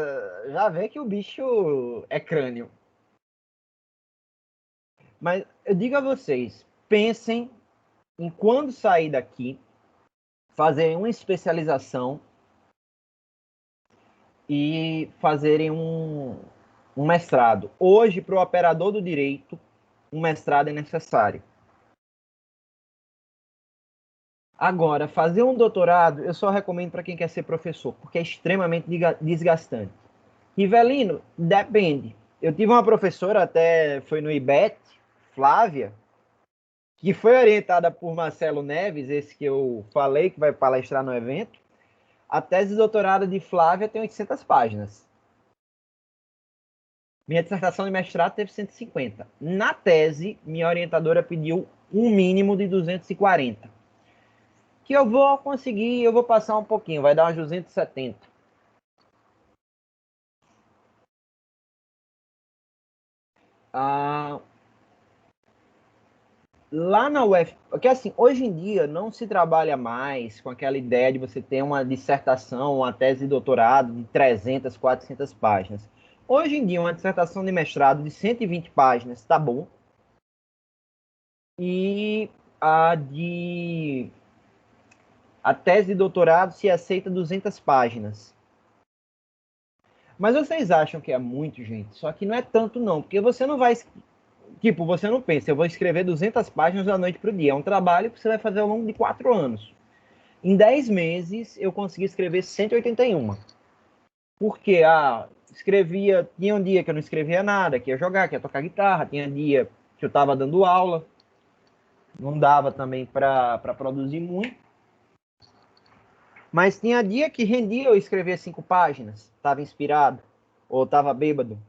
já vê que o bicho é crânio. Mas eu digo a vocês, pensem em quando sair daqui, fazerem uma especialização e fazerem um mestrado. Hoje, para o operador do direito, um mestrado é necessário. Agora, fazer um doutorado, eu só recomendo para quem quer ser professor, porque é extremamente desgastante. Rivelino, depende. Eu tive uma professora, até foi no IBET, Flávia, que foi orientada por Marcelo Neves, esse que eu falei, que vai palestrar no evento. A tese de doutorado de Flávia tem 800 páginas. Minha dissertação de mestrado teve 150. Na tese, minha orientadora pediu um mínimo de 240. Que eu vou conseguir, eu vou passar um pouquinho, vai dar uns 270. Lá na UF, porque assim, hoje em dia não se trabalha mais com aquela ideia de você ter uma dissertação, uma tese de doutorado de 300, 400 páginas. Hoje em dia, uma dissertação de mestrado de 120 páginas está bom. E a tese de doutorado se aceita 200 páginas. Mas vocês acham que é muito, gente? Só que não é tanto não, porque você não vai... Tipo, você não pensa, eu vou escrever 200 páginas da noite para o dia. É um trabalho que você vai fazer ao longo de 4 anos. Em 10 meses, eu consegui escrever 181. Porque escrevia... Tinha um dia que eu não escrevia nada, que ia jogar, que ia tocar guitarra. Tinha dia que eu estava dando aula. Não dava também para produzir muito. Mas tinha dia que rendia eu escrever 5 páginas. Estava inspirado. Ou estava bêbado.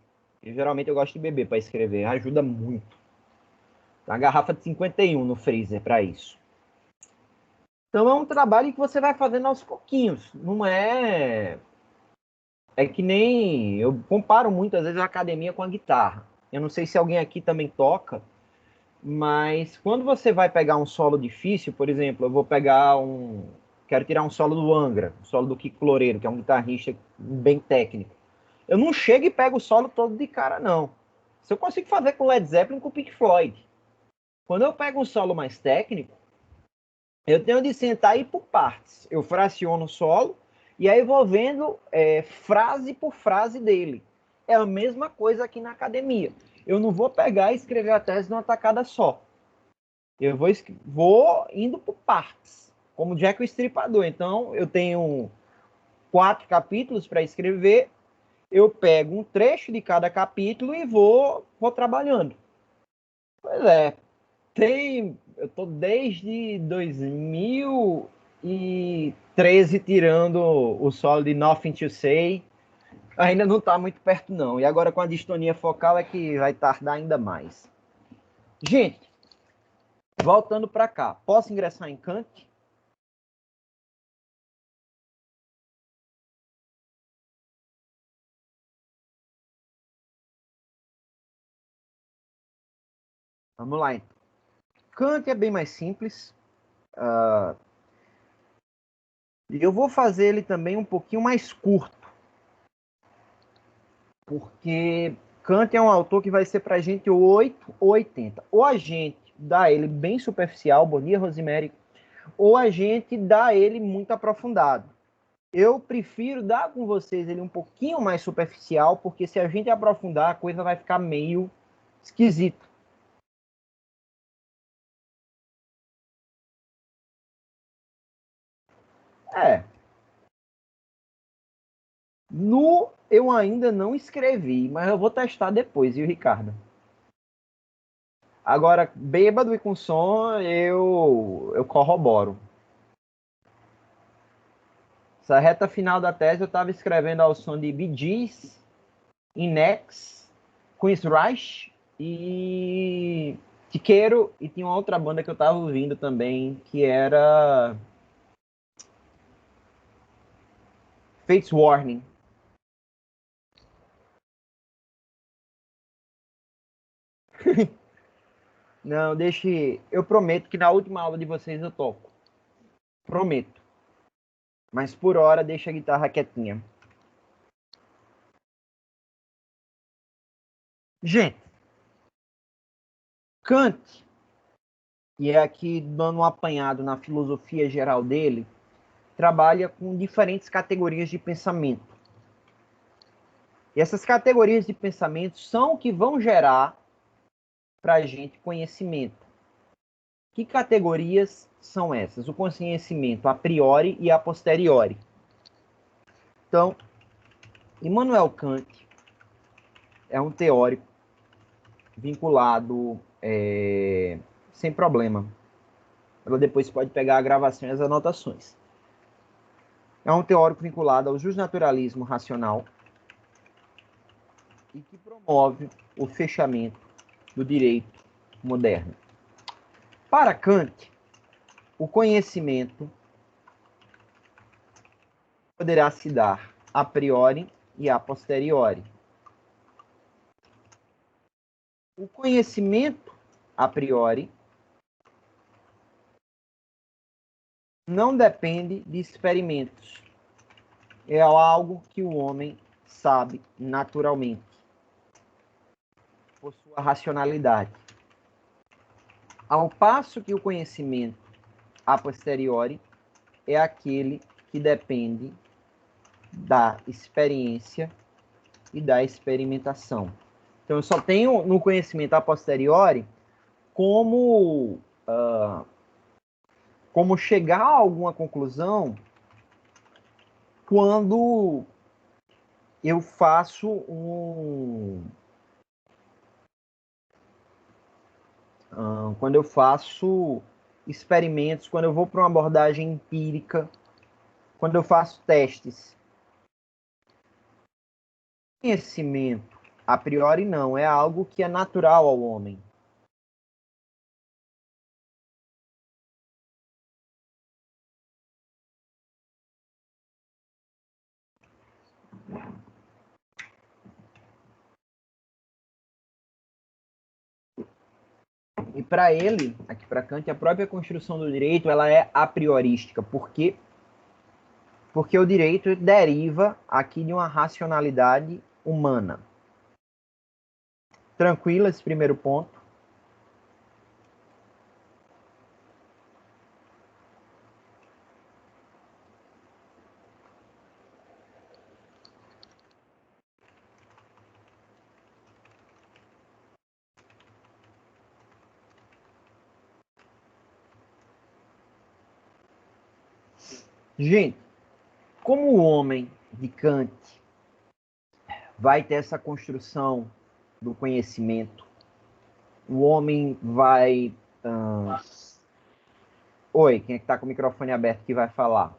E, geralmente eu gosto de beber para escrever. Ajuda muito. Uma garrafa de 51 no freezer para isso. Então é um trabalho que você vai fazendo aos pouquinhos. Não é... É que nem... Eu comparo muitas vezes a academia com a guitarra. Eu não sei se alguém aqui também toca. Mas quando você vai pegar um solo difícil, por exemplo, eu vou pegar quero tirar um solo do Angra, um solo do Kiko Loureiro, que é um guitarrista bem técnico. Eu não chego e pego o solo todo de cara, não. Isso eu consigo fazer com Led Zeppelin, com Pink Floyd. Quando eu pego um solo mais técnico, eu tenho de sentar e ir por partes. Eu fraciono o solo e aí vou vendo frase por frase dele. É a mesma coisa aqui na academia. Eu não vou pegar e escrever a tese numa tacada só. Eu vou indo por partes, como Jack o Estripador. Então, eu tenho 4 capítulos para escrever, eu pego um trecho de cada capítulo e vou trabalhando. Pois é, eu estou desde 2013 tirando o solo de Nothing to Say, ainda não está muito perto não, e agora com a distonia focal é que vai tardar ainda mais. Gente, voltando para cá, posso ingressar em Kant? Vamos lá, então. Kant é bem mais simples. E eu vou fazer ele também um pouquinho mais curto. Porque Kant é um autor que vai ser para a gente 8 ou 80. Ou a gente dá ele bem superficial, bom dia, Rosemary, ou a gente dá ele muito aprofundado. Eu prefiro dar com vocês ele um pouquinho mais superficial, porque se a gente aprofundar, a coisa vai ficar meio esquisita. É. No eu ainda não escrevi, mas eu vou testar depois, viu, Ricardo? Agora, bêbado e com som, eu corroboro. Essa reta final da tese eu estava escrevendo ao som de Bee Gees, Inex, Queen's Rush e Tiqueiro, e tinha uma outra banda que eu estava ouvindo também, que era Fates Warning. Não, deixe. Eu prometo que na última aula de vocês eu toco. Prometo. Mas por hora deixa a guitarra quietinha. Gente, Kant, e é aqui dando um apanhado na filosofia geral dele, trabalha com diferentes categorias de pensamento. E essas categorias de pensamento são o que vão gerar para a gente conhecimento. Que categorias são essas? O conhecimento a priori e a posteriori. Então, Immanuel Kant é um teórico vinculado sem problema. Ela depois pode pegar a gravação e as anotações. É um teórico vinculado ao justnaturalismo racional e que promove o fechamento do direito moderno. Para Kant, o conhecimento poderá se dar a priori e a posteriori. O conhecimento a priori não depende de experimentos. É algo que o homem sabe naturalmente, por sua racionalidade. Ao passo que o conhecimento a posteriori é aquele que depende da experiência e da experimentação. Então, eu só tenho no conhecimento a posteriori como chegar a alguma conclusão quando eu faço quando eu faço experimentos, quando eu vou para uma abordagem empírica, quando eu faço testes. Conhecimento, a priori, não, é algo que é natural ao homem. E para ele, aqui para Kant, a própria construção do direito ela é a priorística. Por quê? Porque o direito deriva aqui de uma racionalidade humana. Tranquilo esse primeiro ponto? Gente, como o homem de Kant vai ter essa construção do conhecimento, o homem vai... Oi, quem é que está com o microfone aberto que vai falar?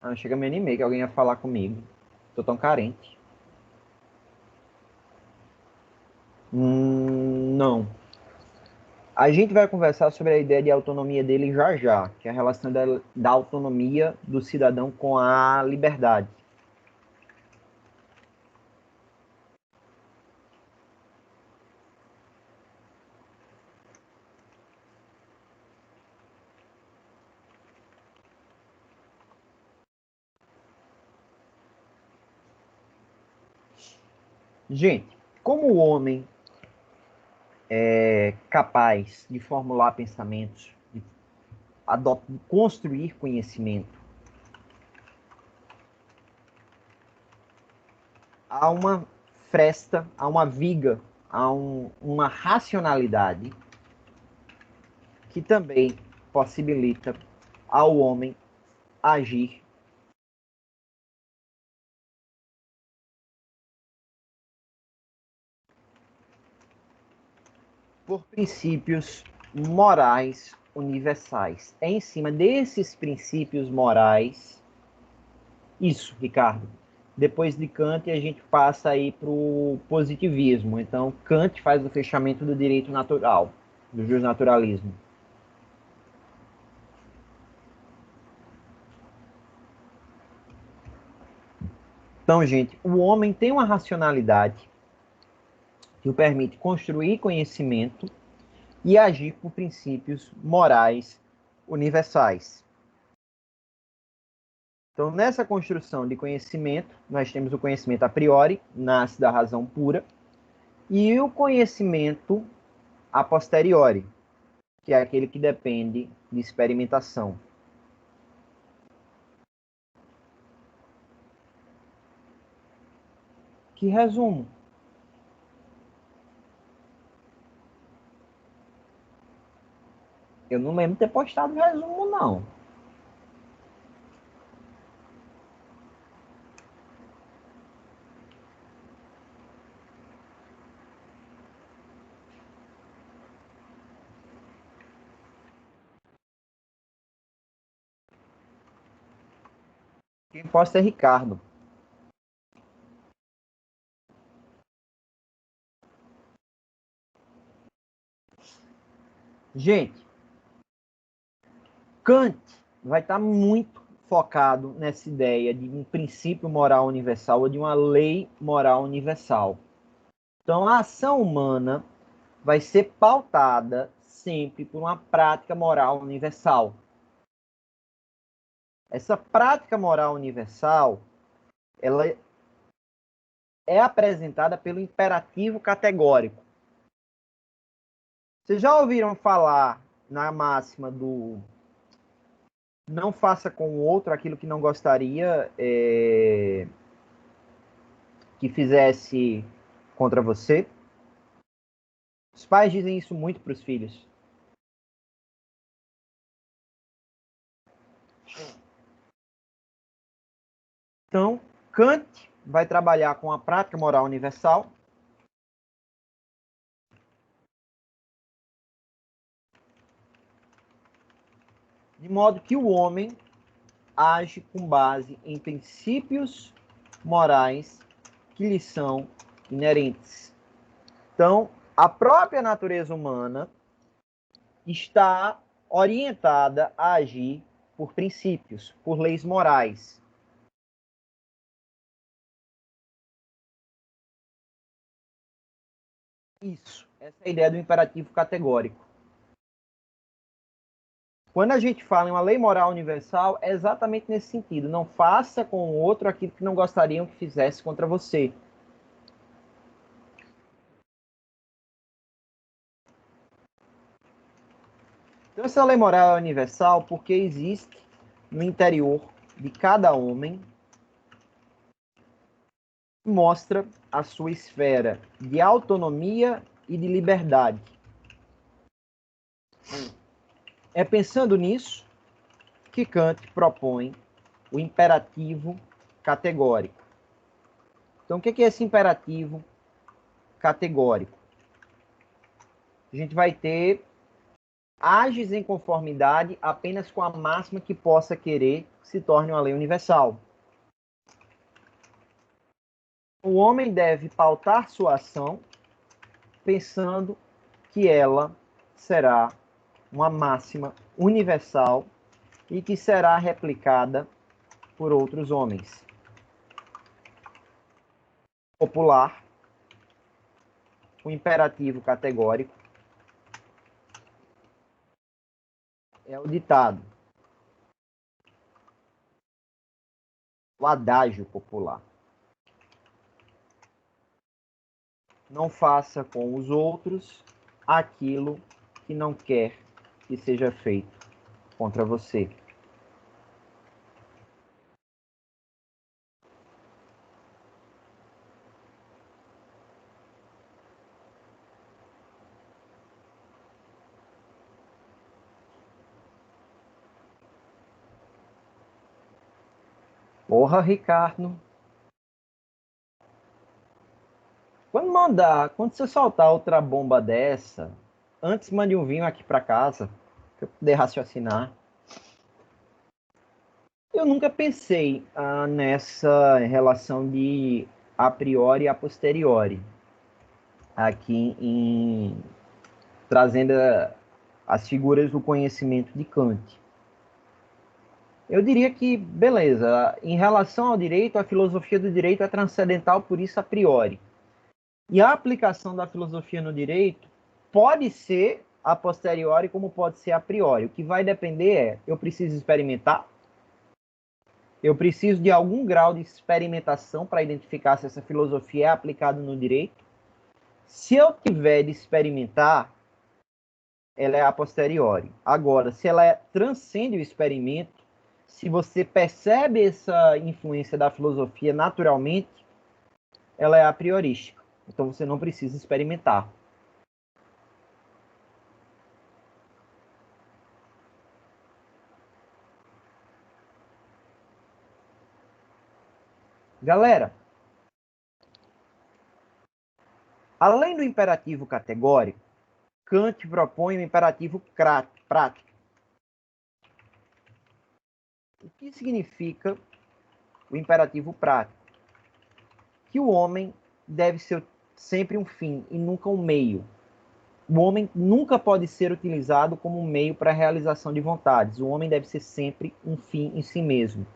Não chega a me animei que alguém ia falar comigo. Tô tão carente. Não. A gente vai conversar sobre a ideia de autonomia dele já já, que é a relação da autonomia do cidadão com a liberdade. Gente, como o homem é capaz de formular pensamentos, de construir conhecimento, há uma fresta, há uma viga, há uma racionalidade que também possibilita ao homem agir por princípios morais universais. É em cima desses princípios morais, isso, Ricardo. Depois de Kant, a gente passa aí para o positivismo. Então, Kant faz o fechamento do direito natural, do justnaturalismo. Então, gente, o homem tem uma racionalidade que o permite construir conhecimento e agir por princípios morais universais. Então, nessa construção de conhecimento, nós temos o conhecimento a priori, nasce da razão pura, e o conhecimento a posteriori, que é aquele que depende de experimentação. Que resumo? Eu não lembro de ter postado resumo, não. Quem posta é Ricardo. Gente, Kant vai estar muito focado nessa ideia de um princípio moral universal ou de uma lei moral universal. Então, a ação humana vai ser pautada sempre por uma prática moral universal. Essa prática moral universal, ela é apresentada pelo imperativo categórico. Vocês já ouviram falar na máxima do não faça com o outro aquilo que não gostaria que fizesse contra você? Os pais dizem isso muito para os filhos. Então, Kant vai trabalhar com a prática moral universal, de modo que o homem age com base em princípios morais que lhe são inerentes. Então, a própria natureza humana está orientada a agir por princípios, por leis morais. Isso, essa é a ideia do imperativo categórico. Quando a gente fala em uma lei moral universal, é exatamente nesse sentido. Não faça com o outro aquilo que não gostariam que fizesse contra você. Então, essa lei moral é universal porque existe no interior de cada homem, mostra a sua esfera de autonomia e de liberdade. É pensando nisso que Kant propõe o imperativo categórico. Então, o que é esse imperativo categórico? A gente vai ter ages em conformidade apenas com a máxima que possa querer que se torne uma lei universal. O homem deve pautar sua ação pensando que ela será uma máxima universal e que será replicada por outros homens. Popular, o imperativo categórico, é o ditado, o adágio popular. Não faça com os outros aquilo que não quer que seja feito contra você. Porra, Ricardo. Quando você soltar outra bomba dessa, antes mande um vinho aqui para casa, para eu poder raciocinar. Eu nunca pensei nessa relação de a priori e a posteriori, aqui trazendo as figuras do conhecimento de Kant. Eu diria que, beleza, em relação ao direito, a filosofia do direito é transcendental, por isso a priori. E a aplicação da filosofia no direito pode ser a posteriori, como pode ser a priori. O que vai depender é, eu preciso experimentar, eu preciso de algum grau de experimentação para identificar se essa filosofia é aplicada no direito. Se eu tiver de experimentar, ela é a posteriori. Agora, se ela transcende o experimento, se você percebe essa influência da filosofia naturalmente, ela é a priorística. Então você não precisa experimentar. Galera, além do imperativo categórico, Kant propõe o imperativo prático. O que significa o imperativo prático? Que o homem deve ser sempre um fim e nunca um meio. O homem nunca pode ser utilizado como um meio para a realização de vontades. O homem deve ser sempre um fim em si mesmo.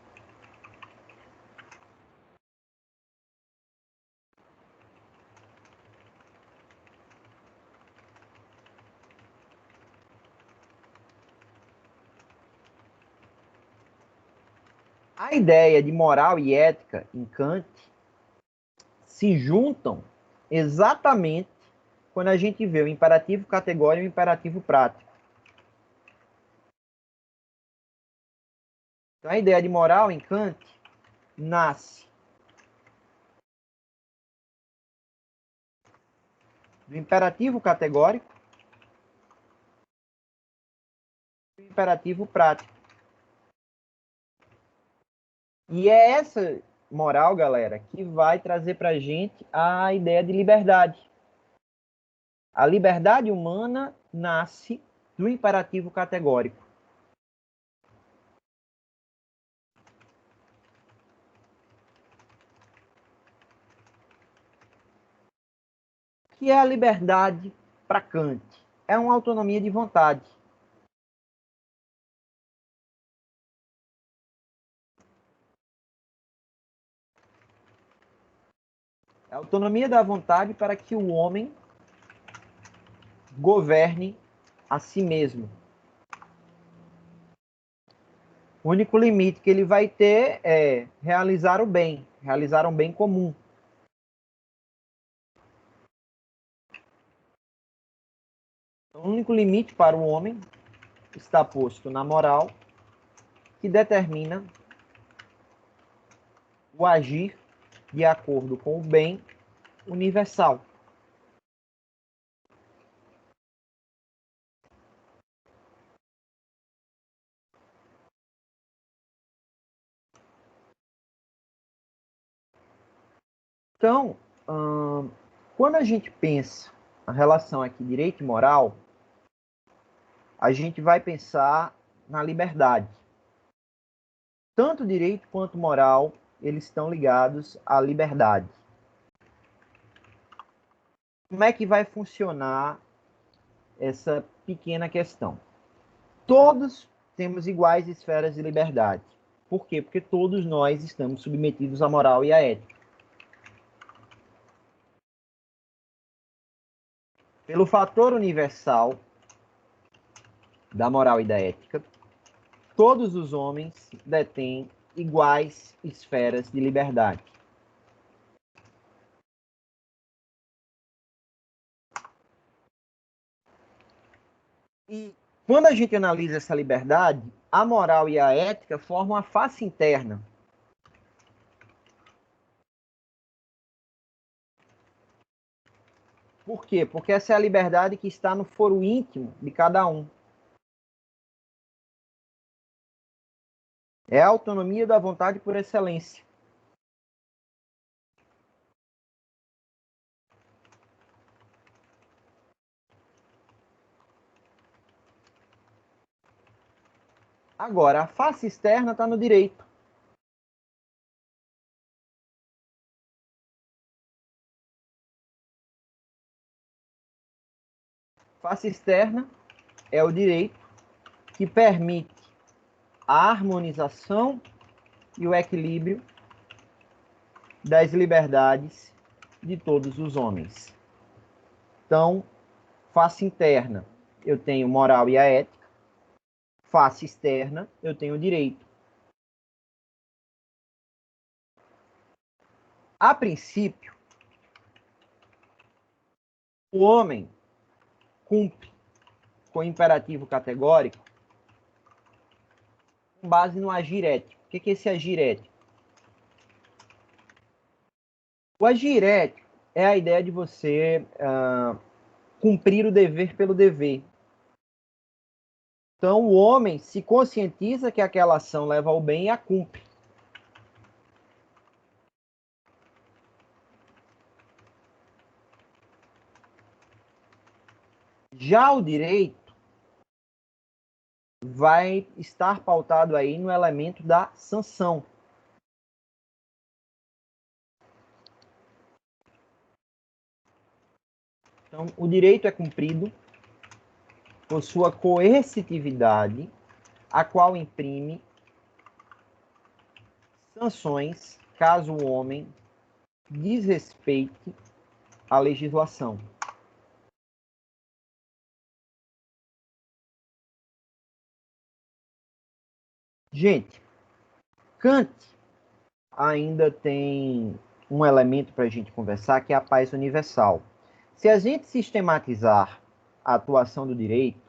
A ideia de moral e ética em Kant se juntam exatamente quando a gente vê o imperativo categórico e o imperativo prático. Então, a ideia de moral em Kant nasce do imperativo categórico e do imperativo prático. E é essa moral, galera, que vai trazer para a gente a ideia de liberdade. A liberdade humana nasce do imperativo categórico. O que é a liberdade para Kant? É uma autonomia de vontade. É a autonomia da vontade para que o homem governe a si mesmo. O único limite que ele vai ter é realizar o bem, realizar um bem comum. O único limite para o homem está posto na moral, que determina o agir de acordo com o bem universal. Então, quando a gente pensa a relação aqui direito e moral, a gente vai pensar na liberdade. Tanto direito quanto moral, eles estão ligados à liberdade. Como é que vai funcionar essa pequena questão? Todos temos iguais esferas de liberdade. Por quê? Porque todos nós estamos submetidos à moral e à ética. Pelo fator universal da moral e da ética, todos os homens detêm iguais esferas de liberdade. E quando a gente analisa essa liberdade, a moral e a ética formam a face interna. Por quê? Porque essa é a liberdade que está no foro íntimo de cada um. É a autonomia da vontade por excelência. Agora, a face externa está no direito. Face externa é o direito que permite a harmonização e o equilíbrio das liberdades de todos os homens. Então, face interna, eu tenho moral e a ética. Face externa, eu tenho o direito. A princípio, o homem cumpre com o imperativo categórico com base no agir ético. O que é esse agir ético? O agir ético é a ideia de você cumprir o dever pelo dever. Então, o homem se conscientiza que aquela ação leva ao bem e a cumpre. Já o direito vai estar pautado aí no elemento da sanção. Então, o direito é cumprido por sua coercitividade, a qual imprime sanções caso o homem desrespeite a legislação. Gente, Kant ainda tem um elemento para a gente conversar, que é a paz universal. Se a gente sistematizar a atuação do direito,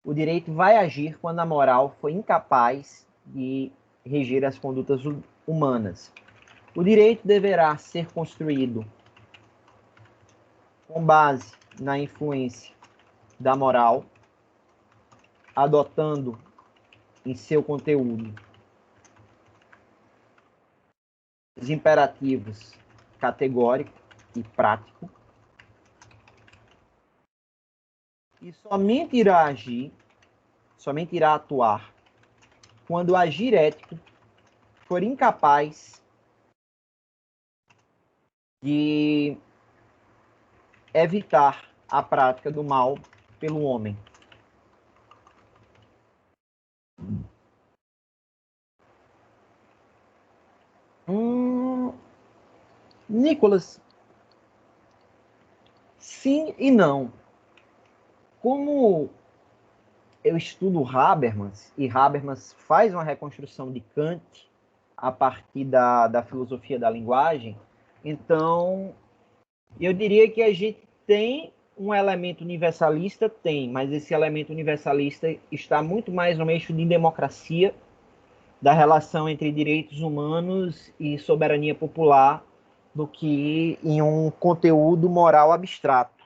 o direito vai agir quando a moral for incapaz de reger as condutas humanas. O direito deverá ser construído com base na influência da moral, adotando em seu conteúdo os imperativos categórico e prático, e somente irá agir, somente irá atuar quando o agir ético for incapaz de evitar a prática do mal pelo homem. Nicolas, sim e não. Como eu estudo Habermas, e Habermas faz uma reconstrução de Kant a partir da filosofia da linguagem, então eu diria que a gente tem um elemento universalista, mas esse elemento universalista está muito mais no eixo de democracia, da relação entre direitos humanos e soberania popular, do que em um conteúdo moral abstrato.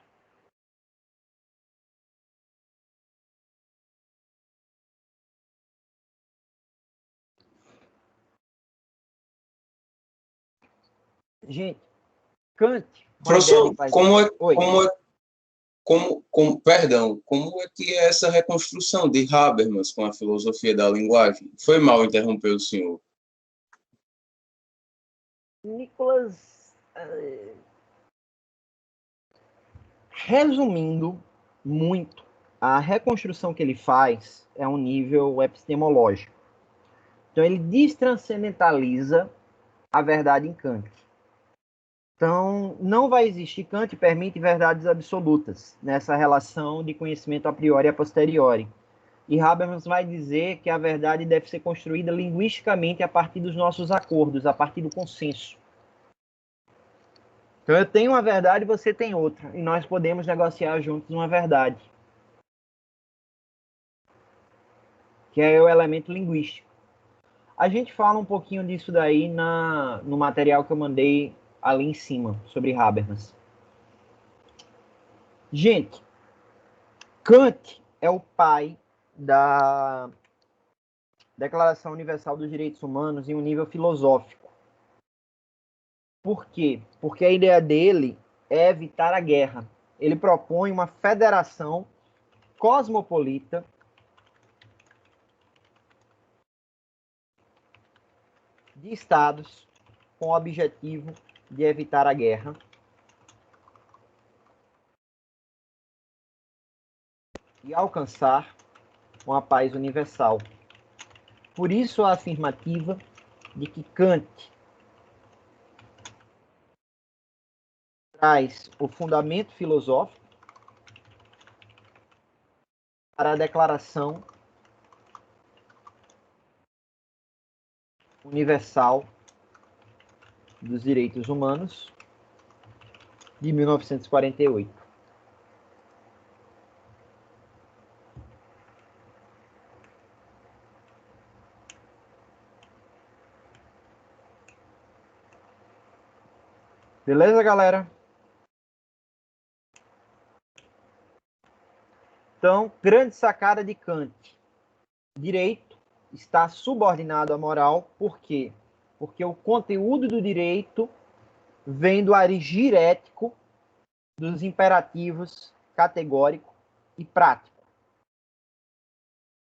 Gente, Kant, Professor, como é que é essa reconstrução de Habermas com a filosofia da linguagem? Foi mal interromper o senhor. Nicolas, resumindo muito, a reconstrução que ele faz é um nível epistemológico. Então, ele destranscendentaliza a verdade em Kant. Então, não vai existir, Kant permite verdades absolutas nessa relação de conhecimento a priori e a posteriori. E Habermas vai dizer que a verdade deve ser construída linguisticamente a partir dos nossos acordos, a partir do consenso. Então, eu tenho uma verdade e você tem outra, e nós podemos negociar juntos uma verdade. que é o elemento linguístico. A gente fala um pouquinho disso daí no material que eu mandei ali em cima, sobre Habermas. Gente, Kant é o pai da Declaração Universal dos Direitos Humanos em um nível filosófico. Por quê? Porque a ideia dele é evitar a guerra. Ele propõe uma federação cosmopolita de estados com o objetivo de evitar a guerra e alcançar uma paz universal. Por isso a afirmativa de que Kant traz o fundamento filosófico para a Declaração Universal dos Direitos Humanos de 1948. Beleza, galera? Então, grande sacada de Kant. Direito está subordinado à moral. Por quê? Porque o conteúdo do direito vem do arigir ético dos imperativos categórico e prático.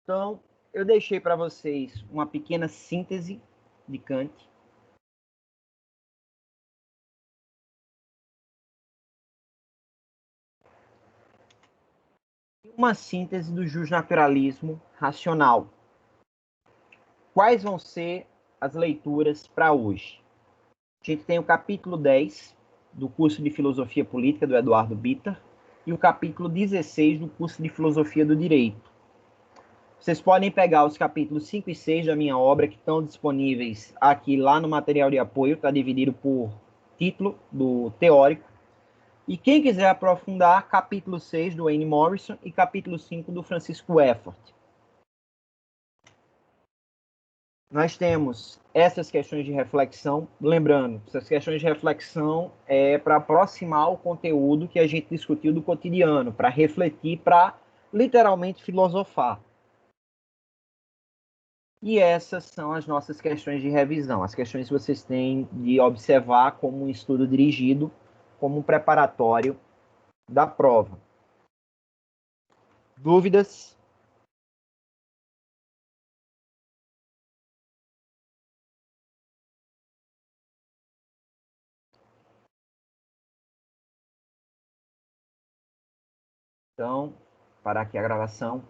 Então, eu deixei para vocês uma pequena síntese de Kant. Uma síntese do justnaturalismo racional. Quais vão ser as leituras para hoje? A gente tem o capítulo 10 do curso de Filosofia Política do Eduardo Bitter e o capítulo 16 do curso de Filosofia do Direito. Vocês podem pegar os capítulos 5 e 6 da minha obra, que estão disponíveis aqui lá no material de apoio, está dividido por título do teórico. E quem quiser aprofundar, capítulo 6 do Wayne Morrison e capítulo 5 do Francisco Effort. Nós temos essas questões de reflexão, lembrando, essas questões de reflexão é para aproximar o conteúdo que a gente discutiu do cotidiano, para refletir, para literalmente filosofar. E essas são as nossas questões de revisão, as questões que vocês têm de observar como um estudo dirigido, como um preparatório da prova. Dúvidas? Então, parar aqui a gravação.